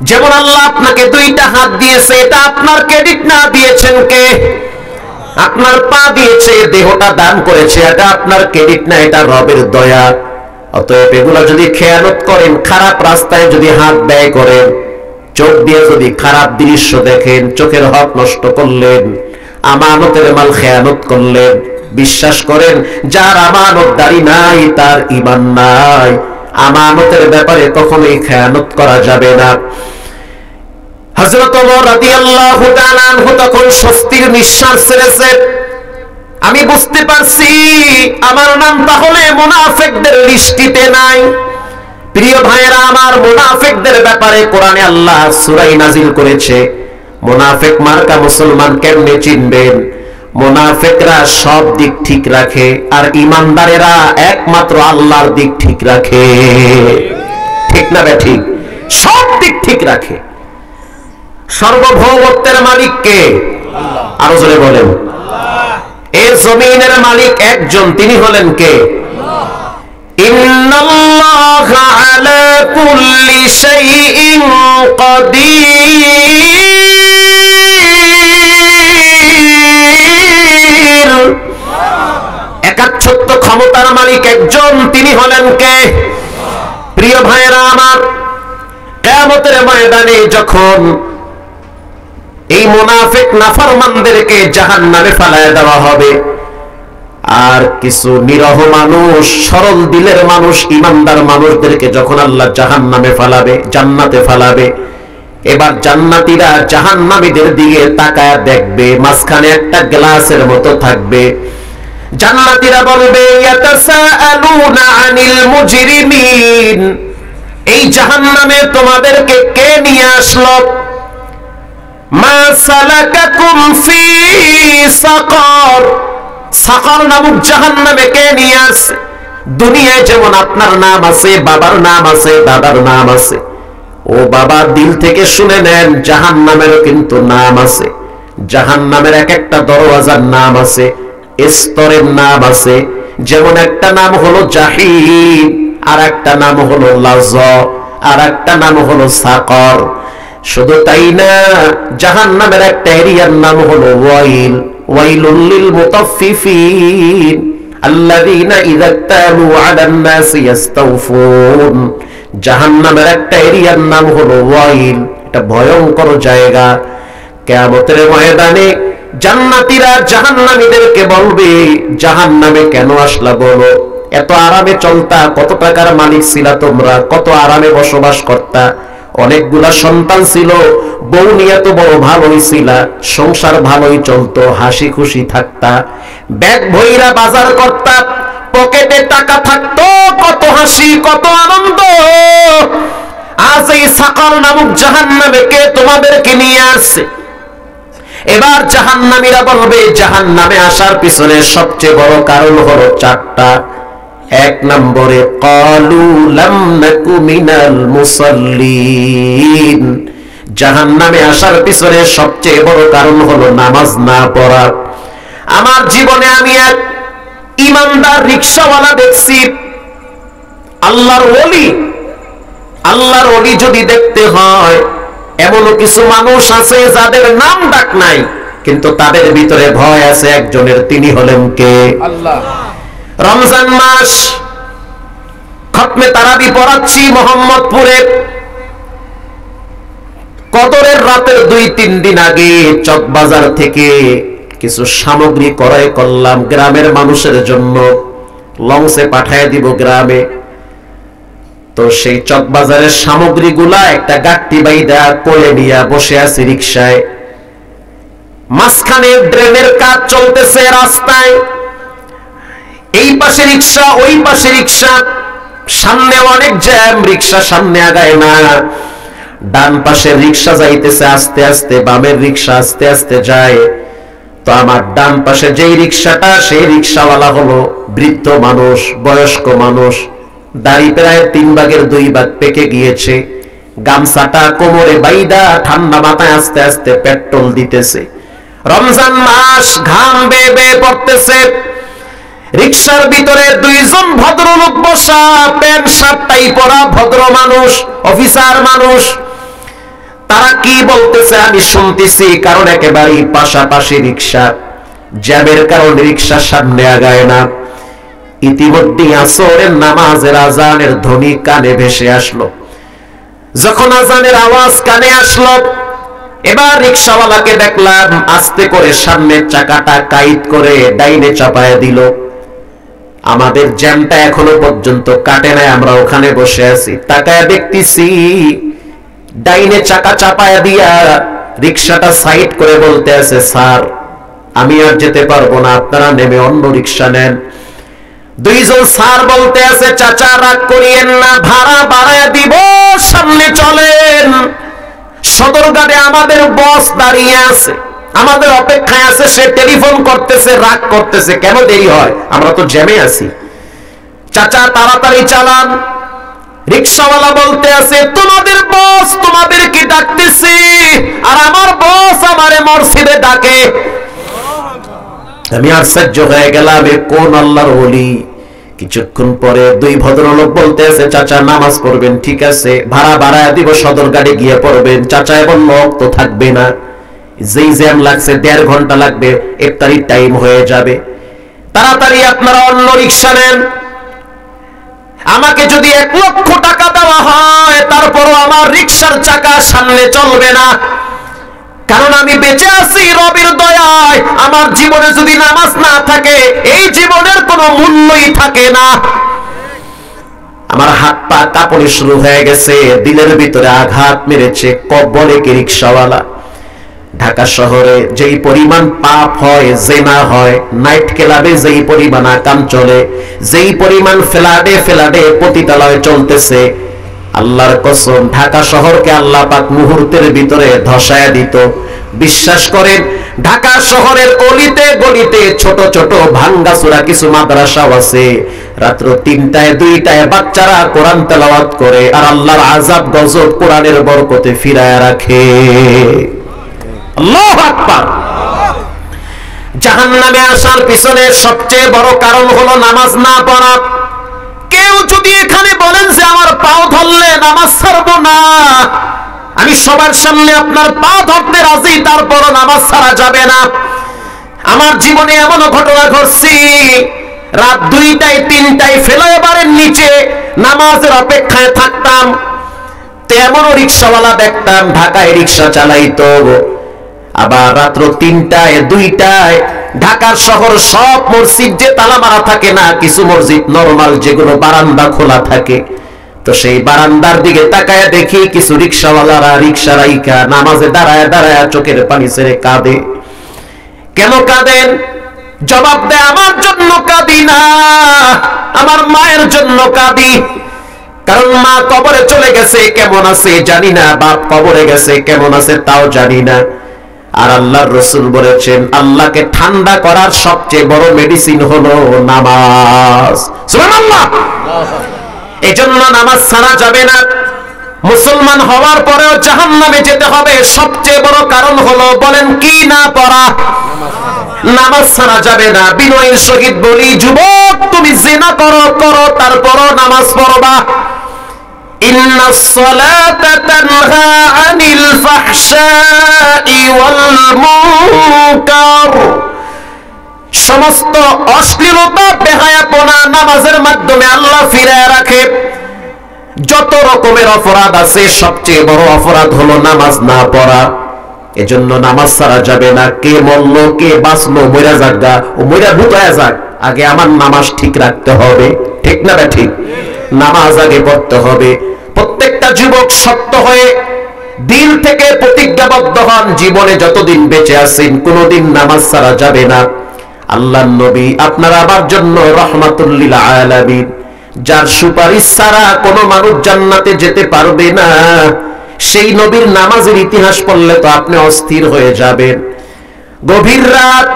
যেমন আল্লাহ আপনাকে দুইটা হাত দিয়েছে, এটা আপনার ক্রেডিট না, দিয়েছেন কে? আপনার পা দিয়েছে, দেহটা দান করেছে, এটা আপনার ক্রেডিট না, এটা রবের দয়া। অতএব এগুলা যদি খেয়ানত করেন, খারাপ রাস্তায় যদি হাত ব্যয় করেন, চোখ দিয়ে যদি খারাপ দৃশ্য দেখেন, চোখের হক নষ্ট করলেন, আমানতের মাল খেয়ানত করলেন। বিশ্বাস করেন, যার আমানতদারি নাই তার ঈমান নাই। আমানতের ব্যাপারে কখনোই খেয়ানত করা যাবে না। হযরত ওমর রাদিয়াল্লাহু তাআলা আনহু তখন স্বস্তির নিঃশ্বাস ছেড়েছে। আমি বুঝতে পারছি আমার নাম তাহলে মুনাফিকদের লিস্টিতে নাই। প্রিয় ভাইয়েরা আমার, মুনাফিকদের ব্যাপারে কোরআনে আল্লাহ সূরা নাজিল করেছে। মুনাফিক মার্কা মুসলমান কেমনে চিনবেন? মুনাফিকরা সব দিক ঠিক রাখে, আর ঈমানদারেরা একমাত্র আল্লাহর দিক ঠিক রাখে। ঠিক না বে ঠিক? সব দিক ঠিক রাখে। সর্বভৌমত্বের মালিক কে? আল্লাহ। আরো জোরে বলেন। এই জমিনের মালিক একজন, তিনি হলেন কে? ইন্নাল্লাহা আলা কুল্লি শাইইন কাদির। একাচ্ছত্ব ক্ষমতার মালিক একজন, তিনি হলেন কে? প্রিয় ভাইয়েরা আমার, কিয়ামতের ময়দানে যখন এই মুনাফিক নাফরমানদেরকে জাহান্নামে ফেলায় দেওয়া হবে, আর কিছু নিরহ মানুষ, সরল দিলের মানুষ, ঈমানদার মানুষদেরকে যখন আল্লাহ জাহান্নামে ফেলাবে, জান্নাতে ফেলাবে, এবার জান্নাতীরা জাহান্নামীদের দিকে তাকায় দেখবে, মাঝখানে একটা গ্লাসের মতো থাকবে। জান্নাতীরা বলবে, ইয়াতাসাআলুনা আনিল মুজরিমিন, এই জাহান্নামে তোমাদেরকে কে নিয়ে আসলো? মা সালাকাকুম ফি সাকার, সাকার নামক জাহান্নামে কে নিয়ে আসছে? দুনিয়ায় যেমন আপনার নাম আছে, বাবার নাম আছে, দাদার নাম আছে, ও বাবা দিল থেকে শুনে নেন, জাহান্নামেরও কিন্তু নাম আছে। জাহান্নামের এক একটা দরওয়াজার নাম আছে, স্তরের নাম আছে। যেমন একটা নাম হলো জাহিম, আর একটা নাম হলো লাযা, আর একটা নাম হলো সাকার। শুধু তাই না, জাহান্নামের একটা এরিয়ার নাম হলো ওয়াইল, ওয়াইলুল লিল মুতাফফিফিন আল্লাযীনা ইযা তালু আলান নাসি ইস্তাওফুন। জাহান্নামের একটা এরিয়ার নাম হলো ওয়াইল, এটা ভয়ঙ্কর জায়গা। কিয়ামতের ময়দানে জান্নাতীরা জাহান্নামীদেরকে বলবে, জাহান্নামে কেন আসলা বলো? এত আরামে চলতা, কত টাকার মালিক ছিলা তোমরা, কত আরামে বসবাস করতা, অনেকগুলা সন্তান ছিল, বউ নিয়ে তো বড় ভালোই ছিলা, সংসার ভালোই চলতো, হাসি খুশি থাকতা, ব্যাগ ভইরা বাজার করতা, পকেটে টাকা থাকতো, কত হাসি, কত আনন্দ। আজ এই সাকার নামক জাহান্নামে কে তোমাদেরকে নিয়ে আসছে? এবার জাহান্নামীরা বলবে, জাহান্নামে আসার পিছনে সবচেয়ে বড় কারণ হলো চারটা। এক নম্বরে, ক্বালু লাম নাকু মিনাল মুসাল্লিন, জাহান্নামে আসার পিছনে সবচেয়ে বড় কারণ হলো নামাজ না পড়া। আমার জীবনে আমি এক ঈমানদার রিকশাওয়ালা দেখছি, আল্লাহর ওলি। আল্লাহর ওলি যদি দেখতে হয়, এমনও কিছু মানুষ আছে যাদের নাম ডাক নাই, কিন্তু তাদের ভিতরে ভয় আছে একজনের, তিনি হলেন কে? আল্লাহ। রমজান মাস, খতমে তারাবি পড়াচ্ছি মোহাম্মদপুরে। কদরের রাতের 2-3 দিন আগে চকবাজার থেকে কিছু সামগ্রী ক্রয় করলাম গ্রামের মানুষের জন্য, লঞ্চে পাঠিয়ে দিব গ্রামে। তো সেই চকবাজারের সামগ্রীগুলা একটা গাট্টি বাইদা কোলে নিয়ে বসে আছি রিকশায়। মাঝখানে ড্রেনের কাজ চলতেছে রাস্তায়। এই পাশে রিক্সা ওই পাশে রিক্সা, সামনে অনেক জ্যাম, রিক্সা সামনে আগায় না। ডান পাশের রিক্সা যাইতেছে আস্তে আস্তে, বামের রিক্সা আস্তে আস্তে যায়। তো আমার ডান পাশে যেই রিক্সাটা, সেই রিক্সাওয়ালা হলো বৃদ্ধ মানুষ, বয়স্ক মানুষ, দাড়ি প্রায় 3 ভাগের 2 ভাগ পেকে গিয়েছে, গামছাটা কোমরে বাইদা ঠান্ডা মাথায় আস্তে আস্তে পেট্রোল দিতেছে। রমজান মাস, ঘাম বেয়ে বেয়ে পড়তেছে। রিক্সার ভিতরে 2 জন ভদ্রলোক বসা, প্যান্ট শার্ট টাই পরা ভদ্র মানুষ, অফিসার মানুষ। তারা কি বলতেছে আমি শুনতেছি, কারণ একেবারেই পাশাপাশি রিক্সা, জ্যামের কারণে রিক্সা সামনে আগায় না। ইতিমধ্যে আসরের নামাজের আজানের ধ্বনি কানে ভেসে আসলো। যখন আজানের আওয়াজ কানে আসলো, এবার রিক্সাওয়ালাকে দেখলাম আস্তে করে সামনের চাকাটা কাইট করে ডাইনে চাপায় দিল। আমাদের জ্যামটা এখনো পর্যন্ত কাটে নাই, আমরা ওখানে বসে আছি, তাকায় দেখতেছি ডাইনে চাকা চাপায় দিয়া রিক্সাটা সাইড করে বলতে আছে, স্যার আমি আর যেতে পারবো না, আপনারা নেমে অন্য রিক্সা নেন। 2 জন স্যার বলতে আছে, চাচা রাগ করিয়েন না, ভাড়া বাড়ায় দিব, সামনে চলেন। সদরঘাটে আমাদের বস দাঁড়িয়ে আছে, আমাদের অপেক্ষায় আছে, সে টেলিফোন করতেছে, রাগ করতেছে, কেন দেরি হয়, আমরা তো জ্যামে আছি, চাচা তাড়াতাড়ি চালান। রিক্সাওয়ালা বলতে আছে, তোমাদের বস তোমাদেরকে ডাকতেছে, আর আমার বস আমারে মসজিদে ডাকে। আমি আশ্চর্য হয়ে গেলাম, কোন আল্লাহর ওলি। কিছুক্ষণ পরে 2 ভদ্রলোক বলতে আছে, চাচা নামাজ পড়বেন, ঠিক আছে ভাড়া বাড়ায় দিব, সদরঘাটে গিয়ে পড়বেন। চাচা এবং লোক তো থাকবে না, যেই জ্যাম লাগছে 1.5 ঘন্টা লাগবে, ইফতারির টাইম হয়ে যাবে, তাড়াতাড়ি আপনারা অন্য রিক্সা নেন। আমাকে যদি 1 লক্ষ টাকা দেওয়া হয়, তারপরও আমার রিক্সার চাকা সামনে চলবে না, কারণ আমি বেঁচে আছি রবের দয়ায়। আমার জীবনে যদি নামাজ না থাকে, এই জীবনের কোনো মূল্যই থাকে না। আমার হাত পা কাঁপতে শুরু হয়ে গেছে, দিলের ভিতরে আঘাত মেরেছে। কবরে কে রিক্সাওয়ালা। ঢাকা শহরে যেই পরিমাণ পাপ হয়, জেনা হয়, নাইট ক্লাবে যেই পরিমাণ আকাম চলে, যেই পরিমাণ ফ্ল্যাটে ফ্ল্যাটে পতিতালয় চলতেছে, আল্লাহর কসম ঢাকা শহরকে আল্লাহ পাক মুহূর্তের ভিতরে ধসায় দিত। বিশ্বাস করেন, ঢাকা শহরের অলিতে গলিতে ছোট ছোট ভাঙ্গাচোরা কিছু মাদ্রাসাও আছে। রাত্র 3টায় 2টায় বাচ্চারা কোরআন তেলাওয়াত করে, আর আল্লাহর আযাব গজব কোরআনের বরকতে ফিরায় রাখে। আল্লাহু আকবার। জাহান্নামে আসার পিছনে সবচেয়ে বড় কারণ হলো নামাজ না পড়া। কেউ যদি এখানে বলেন যে আমার পাও ধরলে নামাজ ছাড়বো না, আমি সবার সামনে আপনার পা ধরতে রাজি, তারপরও নামাজ ছাড়া যাবে না। আমার জীবনে এমন ঘটনা ঘটছে, রাত 2টায় 3টায় ফ্লাইওভারের নিচে নামাজের অপেক্ষায় থাকতাম। তেমনও রিক্সাওয়ালা দেখতাম ঢাকায় রিক্সা চালাইতো, আবার রাত্র 3টায় 2টায় ঢাকার শহর সব মসজিদ যে তালা মারা থাকে না, কিছু মসজিদ নরমাল যেগুলো বারান্দা খোলা থাকে, তো সেই বারান্দার দিকে তাকায় দেখি কিছু রিক্সাওয়ালারা রিক্সা রাইখা নামাজে দাঁড়ায় দাঁড়ায় চোখের পানি ছেড়ে কাঁদে। কেন কাঁদেন? জবাব দেয়, আমার জন্য কাঁদি না, আমার মায়ের জন্য কাঁদি। কারণ মা কবরে চলে গেছে, কেমন আছে জানি না, বাপ কবরে গেছে, কেমন আছে তাও জানি না। আর আল্লাহর রাসূল বলেছেন, আল্লাহকে ঠান্ডা করার সবচেয়ে বড় মেডিসিন হলো নামাজ। সুবহানাল্লাহ। এজন্য নামাজ ছাড়া যাবে না। মুসলমান হওয়ার পরেও জাহান্নামে যেতে হবে, সবচেয়ে বড় কারণ হলো, বলেন কি? না পড়া। নামাজ ছাড়া যাবে না। বিনয়ের সহিত বলি, যুবক তুমি জিনা করো, তারপরও নামাজ পড়বা। ইন্নাস সালাতা তানহা আনিল ফাহশাই ওয়াল মুনকার। সমস্ত অশ্লীলতা, বেহায়াপনা নামাজের মাধ্যমে আল্লাহ ফিরায় রাখে। যত রকমের অপরাধ আছে, সবচেয়ে বড় অপরাধ হলো নামাজ না পড়া। এজন্য নামাজ ছাড়া যাবে না। কে মরল কে বাঁচলো, মইরা যাক গা, ও মইরা ভূত হয়ে যাক, আগে আমার নামাজ ঠিক রাখতে হবে। ঠিক না বে ঠিক? নামাজ আগে পড়তে হবে। প্রত্যেকটা যুবক শক্ত হয়ে দিল থেকে প্রতিজ্ঞাবদ্ধ হন, জীবনে যতদিন বেঁচে আছেন কোনোদিন নামাজ ছাড়া যাবে না। আল্লাহর নবী আপনার আমার জন্য রাহমাতুল লিল আলামিন, যার সুপারিশ ছাড়া কোনো মানুষ জান্নাতে যেতে পারবে না, সেই নবীর নামাজের ইতিহাস পড়লে তো আপনি অস্থির হয়ে যাবেন। গভীর রাত,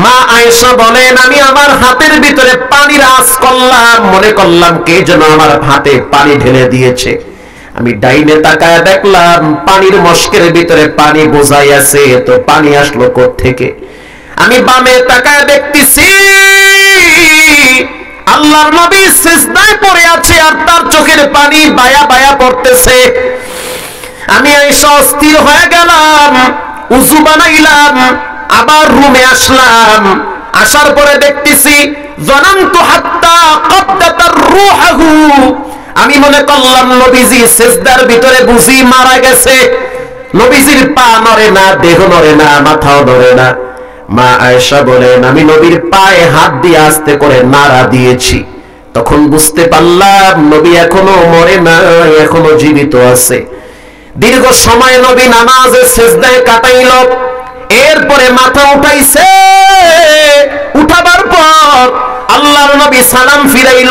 মা আয়েশা বলেন, আমি আমার হাতের ভিতরে পানির আঁচ করলাম, মনে করলাম কে যেন আমার হাতে পানি ঢেলে দিয়েছে। আমি ডাইনে তাকায় দেখলাম পানির মশকের ভিতরে পানি বোঝাই আছে, তো পানি আসলো কোত্থেকে? আমি বামে তাকায় দেখতেছি আল্লাহর নবী সিজদায় পড়ে আছে আর তার চোখের পানি বায়া বায়া পড়তেছে। আমি আয়েশা অস্থির হয়ে গেলাম, উযু বানাইলাম, আবার রুমে আসলাম। আসার পরে দেখতেছি জানান্তু হাত্তা ক্বাদ্দাতার রূহু, আমি মনে করলাম নবীজি সিজদার ভিতরে বুঝি মারা গেছে। নবীজির পা নড়ে না, দেহ নড়ে না, মাথাও নড়ে না। মা আয়েশা বলেন, আমি নবীর পায়ে হাত দিয়ে আস্তে করে নাড়া দিয়েছি। তখন বুঝতে পারলাম নবী এখনো মরে না, এখনো জীবিত আছে। দীর্ঘ সময় নবী নামাজে সিজদায় কাটাইল। এরপরে মাথা উঠাইছে, উঠাবার পর আল্লাহর নবী সালাম ফিরাইল।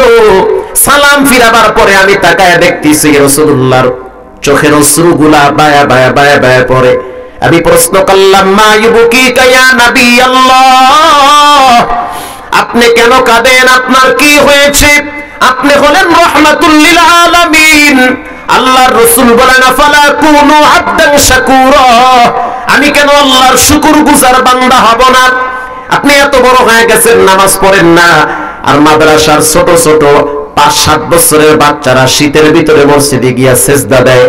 সালাম ফিরাবার পরে আমি তাকায় দেখতেছি রাসূলুল্লাহর চোখের অশ্রুগুলা বায়া বায়া বায়া বায়া পড়ে। আমি প্রশ্ন করলাম, মা ইউবকিকা ইয়া নবী আল্লাহ, আপনি কেন কাঁদেন? আপনার কি হয়েছে? আপনি হলেন রাহমাতুল লিল আলামিন। আল্লাহর রাসূল বলেন, আফালা কুনু আবদান শাকুরা, আমি কেন আল্লাহর শুকরগুজার বান্দা হব না? আপনি এত বড় হয়ে গেছেন, নামাজ পড়েন না, আর মাদ্রাসার ছোট ছোট 5-7 বছরের বাচ্চারা শীতের ভিতরে মসজিদে গিয়া সেজদা দেয়।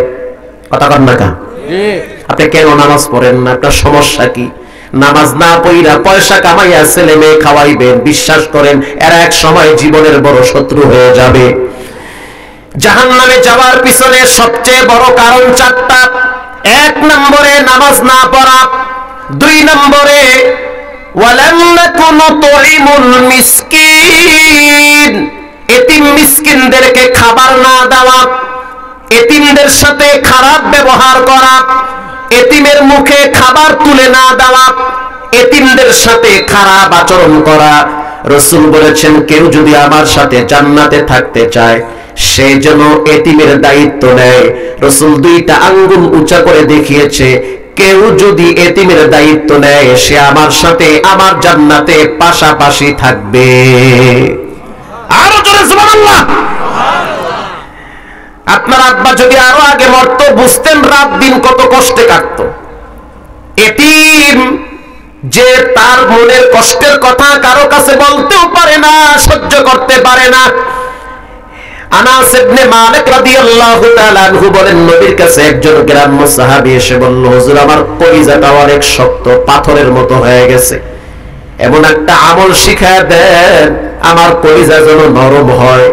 কথা কন না কা? আপনি কেন নামাজ পড়েন না? আপনার সমস্যা কি? নামাজ না পড়া পয়সা কামাইয়া ছেলে মেয়ে খাওয়াইবেন, বিশ্বাস করেন এরা এক সময় জীবনের বড় শত্রু হয়ে যাবে। জাহান্নামে যাওয়ার পিছনে সবচেয়ে বড় কারণ 4টা। 1 নম্বরে নামাজ না পড়া, 2 নম্বরে ওয়ালাম নাকুনু তুইমুল মিসকিন, এতিম মিসকিনদেরকে খাবার না দেওয়া, এতিমদের সাথে খারাপ ব্যবহার করা, এতিমের মুখে খাবার তুলে না দেওয়া, এতিমদের সাথে খারাপ আচরণ করা। রাসূল বলেছেন, কেউ যদি আমার সাথে জান্নাতে থাকতে চায় সে যেন এতিমের দায়িত্ব নেয়। রাসূল 2টা আঙ্গুল উঁচা করে দেখিয়েছে, কেউ যদি এতিমের দায়িত্ব নেয় সে আমার সাথে আমার জান্নাতে পাশাপাশি থাকবে। আরো জোরে সুবহানাল্লাহ। আপনার আব্বা যদি আরো আগে মরতো, বুঝতেন রাত দিন কত কষ্টে কাটতো। এতিম যে তার মনের কষ্টের কথা কারো কাছে বলতেও পারে না, সহ্য করতে পারে না। আনাস ইবনে মালিক রাদিয়াল্লাহু তাআলা আনহু বলেন, নবীর কাছে একজন গ্রাম্য সাহাবী এসে বলল, হুজুর আমার কলিজাটা অনেক শক্ত, পাথরের মতো হয়ে গেছে, এমন একটা আমল শিখায় দেন আমার কলিজা যেন নরম হয়।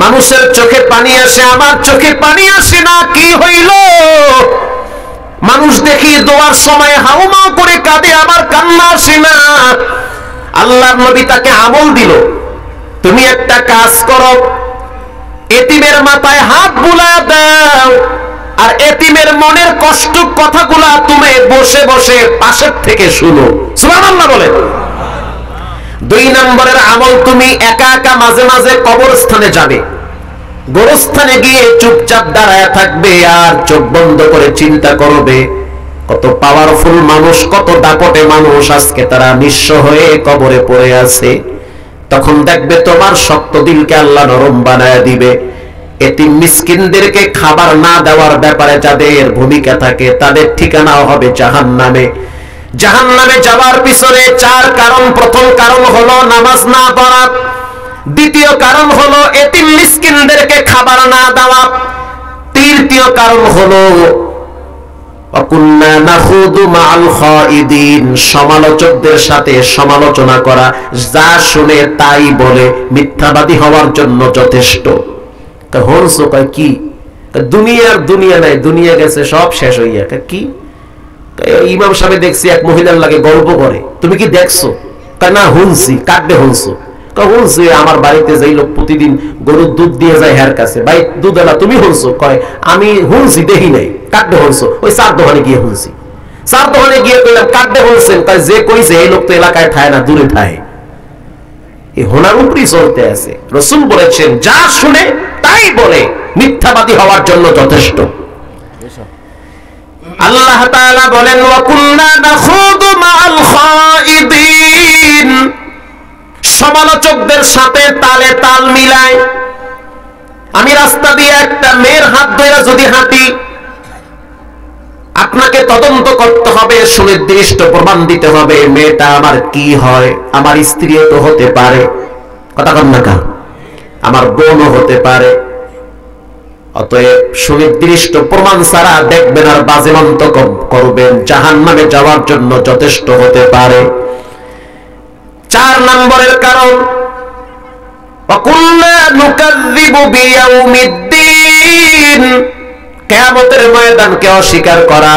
মানুষের চোখে পানি আসে, আমার চোখে পানি আসে না, কি হইল? মানুষ দেখি দোয়ার সময় হাউমাউ করে কাঁদে, আমার কান্না আসে না। আল্লাহর নবী তাকে আমল দিল, তুমি একটা কাজ করো, এতিমের মাথায় হাত বুলায় দাও, আর এতিমের মনের কষ্ট কথাগুলা তুমি বসে বসে পাশের থেকে শুনো। সুবহানাল্লাহ বলেন। 2 নম্বরের আমল, তুমি একা একা মাঝে মাঝে কবরস্থানে যাবে, গোরস্থানে গিয়ে চুপচাপ দাঁড়ায় থাকবে আর চোখ বন্ধ করে চিন্তা করবে, কত পাওয়ারফুল মানুষ, কত দাপটে মানুষ আজকে তারা নিঃস্ব হয়ে কবরে পড়ে আছে। তখন দেখবে তোমার শক্ত দিলকে আল্লাহ নরম বানায় দিবে। এতিম মিসকিনদেরকে খাবার না দেওয়ার ব্যাপারে যাদের ভূমিকা থাকে তাদের ঠিকানাও হবে জাহান্নামে। জাহান্নামে যাওয়ার পিছনে 4 কারণ। প্রথম কারণ হলো নামাজ না পড়া, দ্বিতীয় কারণ হলো এতিম মিসকিনদেরকে খাবার না দেওয়া, তৃতীয় কারণ হলো অকুন্না নাখুদু মাআল খাইদিন, সমালোচকদের সাথে সমালোচনা করা, যা শুনে তাই বলে, মিথ্যাবাদী হওয়ার জন্য যথেষ্ট। তা হরসো কয় কি? দুনিয়া নাই, দুনিয়া গেছে সব শেষ হইয়া। কি ইমাম সাহেব দেখছি এক মহিলার লাগে গল্প করে, তুমি কি দেখছো? না হুনছি। কাটবে হুনছো? হুনছি, আমার বাড়িতে যেই লোক প্রতিদিন গরুর দুধ দিয়ে যায় হের কাছে, ভাই দুধ এলা, তুমি হুনছো? কয় আমি হুনছি, দেখি নাই। কাটবে হুনছো? ওই 4 দোকানে গিয়ে হুনছি। চার দোকানে গিয়ে কইলাম কাটতে বলছেন, তাই যে কইছে এই লোক তো এলাকায় ঠায় না, দূরে ঠায়। এই হোনার উপরই চলতে আছে। রাসূল বলেছেন যা শুনে তাই বলে মিথ্যাবাদী হওয়ার জন্য যথেষ্ট। আল্লাহ তাআলা বলেন ওয়া কুল্লা নাখুদু মাআল খাইদিন, সমালোচকদের সাথে তালে তাল মিলায়। আমি রাস্তা দিয়ে একটা মেয়ের হাত ধরে যদি হাঁটি, আপনাকে তদন্ত করতে হবে, সুনির্দিষ্ট প্রমাণ দিতে হবে মেয়েটা আমার কি হয়, আমার স্ত্রীও তো হতে পারে, কথা কন না কা, আমার বোনও হতে পারে। অতএব সুনির্দিষ্ট প্রমাণ ছাড়া দেখবেন আর বাজে মন্তব্য করবেন, জাহান্নামে যাওয়ার জন্য যথেষ্ট হতে পারে। 4 নম্বরের কারণ ওয়াকুল্লা নুকাযযিবু বিয়াউমিদ্দিন, কিয়ামতের ময়দানকে অস্বীকার করা।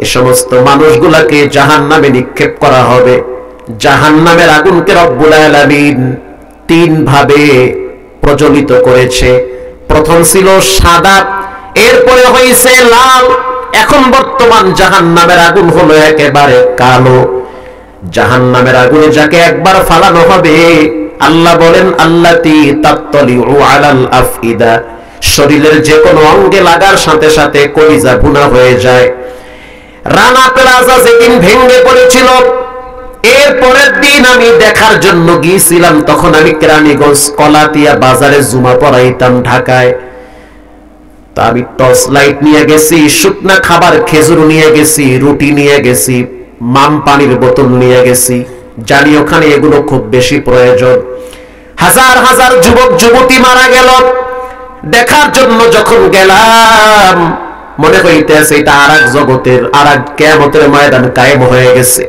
এই সমস্ত মানুষগুলোকে জাহান্নামে নিক্ষেপ করা হবে। জাহান্নামের আগুনকে রব্বুল আলামিন 3 ভাবে প্রজ্বলিত করেছে। প্রথম ছিল সাদা, এরপরে হয়েছে লাল, এখন বর্তমান জাহান্নামের আগুন হলো একেবারে কালো। জাহান্নামের আগুনে যাকে একবার ফালানো হবে, আল্লাহ বলেন আল্লাতী তাত্তালিউ আলাল আফইদা, শরীরের যে কোনো অঙ্গে লাগার সাথে সাথে কলিজা ভুনা হয়ে যায়। রানা প্লাজা যেদিন ভেঙে পড়েছিল, এর পরের দিন আমি দেখার জন্য গিয়েছিলাম, তখন আমি কেরানীগঞ্জ কলাতিয়া বাজারে জুমা পড়াইতাম ঢাকায়। তা আমি টর্চ লাইট নিয়ে গেছি, শুকনা খাবার খেজুর নিয়ে গেছি, রুটি নিয়ে গেছি, মাম পানির বোতল নিয়ে গেছি, জানি ওখানে এগুলো খুব বেশি প্রয়োজন। হাজার হাজার যুবক যুবতী মারা গেল, দেখার জন্য যখন গেলাম মনে হইতেছে এটা আরেক জগতের, আরেক কিয়ামতের ময়দান কায়েম হয়ে গেছে।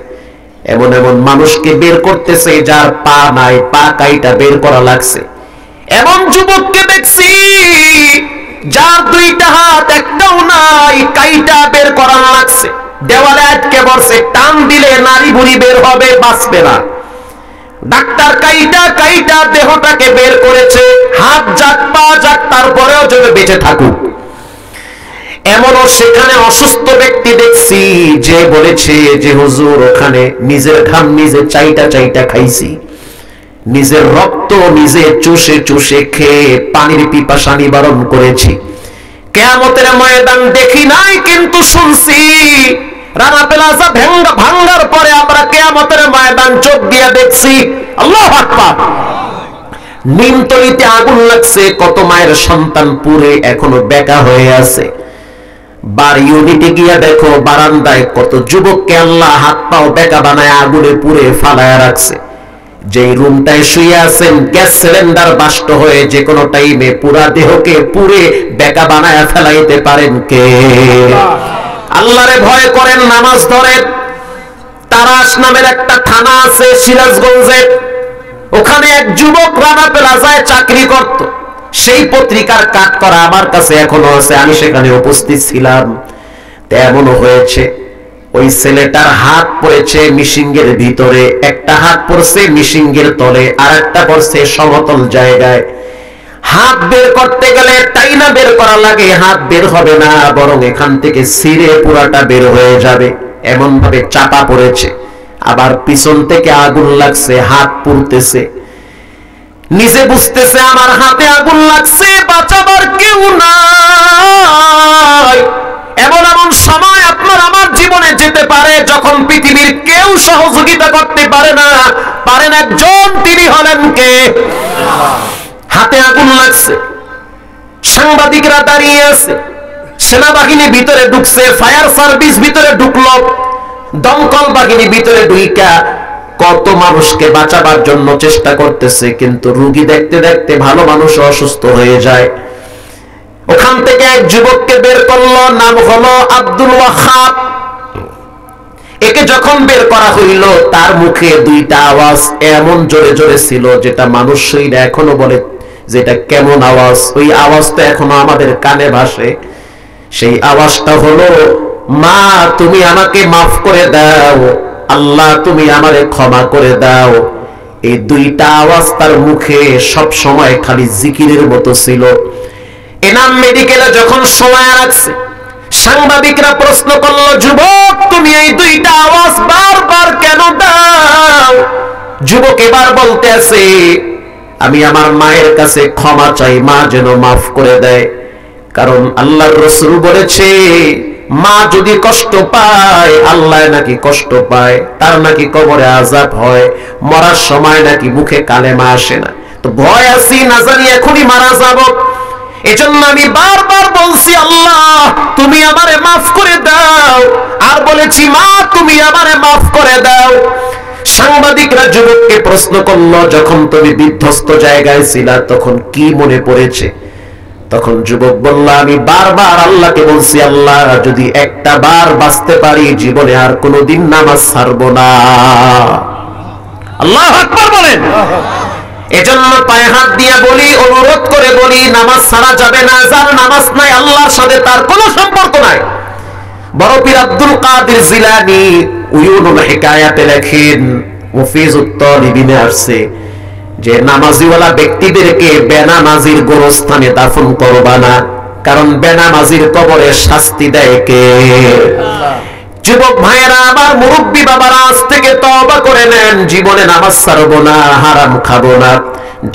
এমন এমন মানুষকে বের করতেছে যার পা নাই, পা কাইটা বের করা লাগছে। এমন যুবককে দেখছি যার 2টা হাত একটাও নাই, কাইটা বের করা লাগছে, দেওয়ালে আটকে বসে, টান দিলে নারী বুড়ি বের হবে, বাঁচবে না। ডাক্তার কাইটা কাইটা দেহটাকে বের করেছে, হাত যাক পা যাক, তারপরেও যেন বেঁচে থাকুক। এমনও সেখানে অসুস্থ ব্যক্তি দেখছি যে বলেছে যে হুজুর ওখানে নিজের ঘাম নিজে চাইটা চাইটা খাইছি, নিজের রক্ত নিজে চুষে চুষে খেয়ে পানির পিপাসা নিবারণ করেছি। কিয়ামতের ময়দান দেখি নাই কিন্তু শুনছি। রানা প্লাজা ভাঙ্গার পরে আমরা কিয়ামতের ময়দান চোখ দিয়ে দেখছি। আল্লাহু আকবার। নিমতলিতে আগুন লাগছে, কত মায়ের সন্তান পুড়ে এখনো বেকা হয়ে আছে। বার ইউনিটে গিয়া দেখো বারান্দায় কত যুবককে আল্লাহ হাত পাও বেকা বানায় আগুনে পুড়ে ফালায়া রাখছে। যেই রুমটায় শুয়ে আছেন গ্যাস সিলিন্ডার বাষ্ট হয়ে যে কোনো টাইমে পুরা দেহকে পুড়ে বেকা বানায় ফেলাইতে পারেন কে? আল্লাহরে ভয় করেন, নামাজ ধরেন। তারাস নামের একটা থানা আছে সিরাজগঞ্জে, ওখানে এক যুবক রানা প্লাজায় চাকরি করত। সেই পত্রিকার কাট করা আমার কাছে এখনো আছে, আমি সেখানে উপস্থিত ছিলাম। তেমনও হয়েছে ওই ছেলেটার হাত পড়েছে মিশিংয়ের ভিতরে, একটা হাত পড়ছে মিশিংয়ের তলে, আর একটা পড়ছে সমতল জায়গায়। হাত বের করতে গেলে টাইনা বের করা লাগে, হাত বের হবে না, বরং এখান থেকে ছিঁড়ে পুরাটা বের হয়ে যাবে, এমন ভাবে চাপা পড়েছে। আবার পিছন থেকে আগুন লাগছে, হাত পুড়তেছে, নিজে বুঝতেছে আমার হাতে আগুন লাগছে, বাঁচাবার কেউ নাই। এমন এমন সময় আপনার আমার জীবনে যেতে পারে যখন পৃথিবীর কেউ সহযোগিতা করতে পারে না, পারেন একজন, তিনি হলেন কে? হাতে আগুন লাগছে, সাংবাদিকরা দাঁড়িয়ে আছে, সেনাবাহিনী ভিতরে ঢুকছে, ফায়ার সার্ভিস ভিতরে ঢুকলো, দমকল বাহিনী ভিতরে ঢুইকা কত মানুষকে বাঁচাবার জন্য চেষ্টা করতেছে, কিন্তু রোগী দেখতে দেখতে ভালো মানুষ অসুস্থ হয়ে যায়। ওখান থেকে এক যুবককে বের করলো, নাম হলো আব্দুল ওয়াহাব। একে যখন বের করা হইল, তার মুখে 2টা আওয়াজ এমন জোরে জোরে ছিল যেটা মানুষ এখনো বলে যেটা কেমন আওয়াজ। ওই আওয়াজটা এখনো আমাদের কানে ভাসে। সেই আওয়াজটা হলো, মা তুমি আমাকে মাফ করে দাও, আল্লাহ তুমি আমারে ক্ষমা করে দাও। এই 2টা আওয়াজ তার মুখে সব সময় খালি জিকিরের মতো ছিল। এনাম মেডিকেলে যখন সময় রাখছে, সাংবাদিকরা প্রশ্ন করলো, যুবক তুমি এই দুইটা আওয়াজ বারবার কেন দাও? যুবক এবার বলতে আছে, আমি আমার মায়ের কাছে ক্ষমা চাই, মা যেন মাফ করে দেয়। কারণ আল্লাহর রাসূল বলেছে, মা যদি কষ্ট পায়, আল্লাহ নাকি কষ্ট পায়, তার নাকি কবরে আযাব হয়, মরার সময় নাকি মুখে কালেমা আসে না। তো ভয় আছি, না জানি এখনই মারা যাব। এজন্য আমি বারবার বলছি, আল্লাহ তুমি আমারে মাফ করে দাও, আর বলেছি মা তুমি আমারে মাফ করে দাও। সাংবাদিকরা যুবককে প্রশ্ন করলো, যখন তুমি বিধ্বস্ত জায়গায় ছিলা তখন কি মনে পড়েছে? তখন যুবক বলল, আমি বারবার আল্লাহকে বলছি, আল্লাহ যদি একটা বার বাঁচতে পারি জীবনে আর কোনোদিন নামাজ ছাড়বো না। আল্লাহু আকবার বলেন। এজন্য পায়ে হাত দিয়ে বলি, অনুরোধ করে বলি, নামাজ ছাড়া যাবে না। যার নামাজ নাই আল্লাহর সাথে তার কোনো সম্পর্ক নাই। বড় পীর আব্দুল কাদের জিলানী উয়ুনুল হিকায়াতে লেখেন, মুফিজুত তালিবিনে আসছে যে নামাজিওয়ালা ব্যক্তিদেরকে বেনামাজির গোরস্থানে দাফন করবা না, কারণ বেনামাজির কবরে শাস্তি দেয় কে? যুবক ভাইয়েরা আমার, মুরব্বী বাবারা, আজ থেকে তওবা করে নেন, জীবনে নামাজ ছাড়বো না, হারাম খাবো না,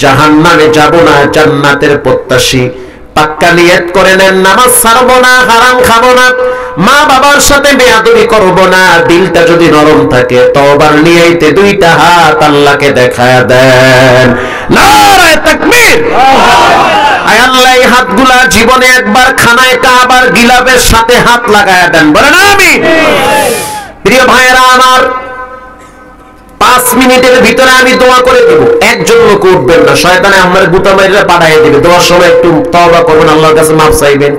জাহান্নামে যাব না, জান্নাতের প্রত্যাশী। পাক্কা নিয়ত করে নেন, নামাজ ছাড়বো না, হারাম খাবো না, মা বাবার সাথে বেয়াদবি করবো না। দিলটা যদি নরম থাকে, তওবার নিয়তে দুইটা হাত আল্লাহকে দেখায়া দেন। নারায়ে তাকবীর। আয় আল্লাহ, এই হাতগুলা জীবনে একবার খানায় কাবার গিলাফের সাথে হাত লাগায়া দেন, বলেন আমিন। প্রিয় ভাইয়েরা আমার, 5 মিনিটের ভিতরে আমি দোয়া করে দেব। একজন লোক উঠবেন না, শয়তানে আপনার গুতা মাইরা পাঠাইয়া দিবে। দোয়ার সময় একটু তওবা করবেন, আল্লাহর কাছে মাফ চাইবেন।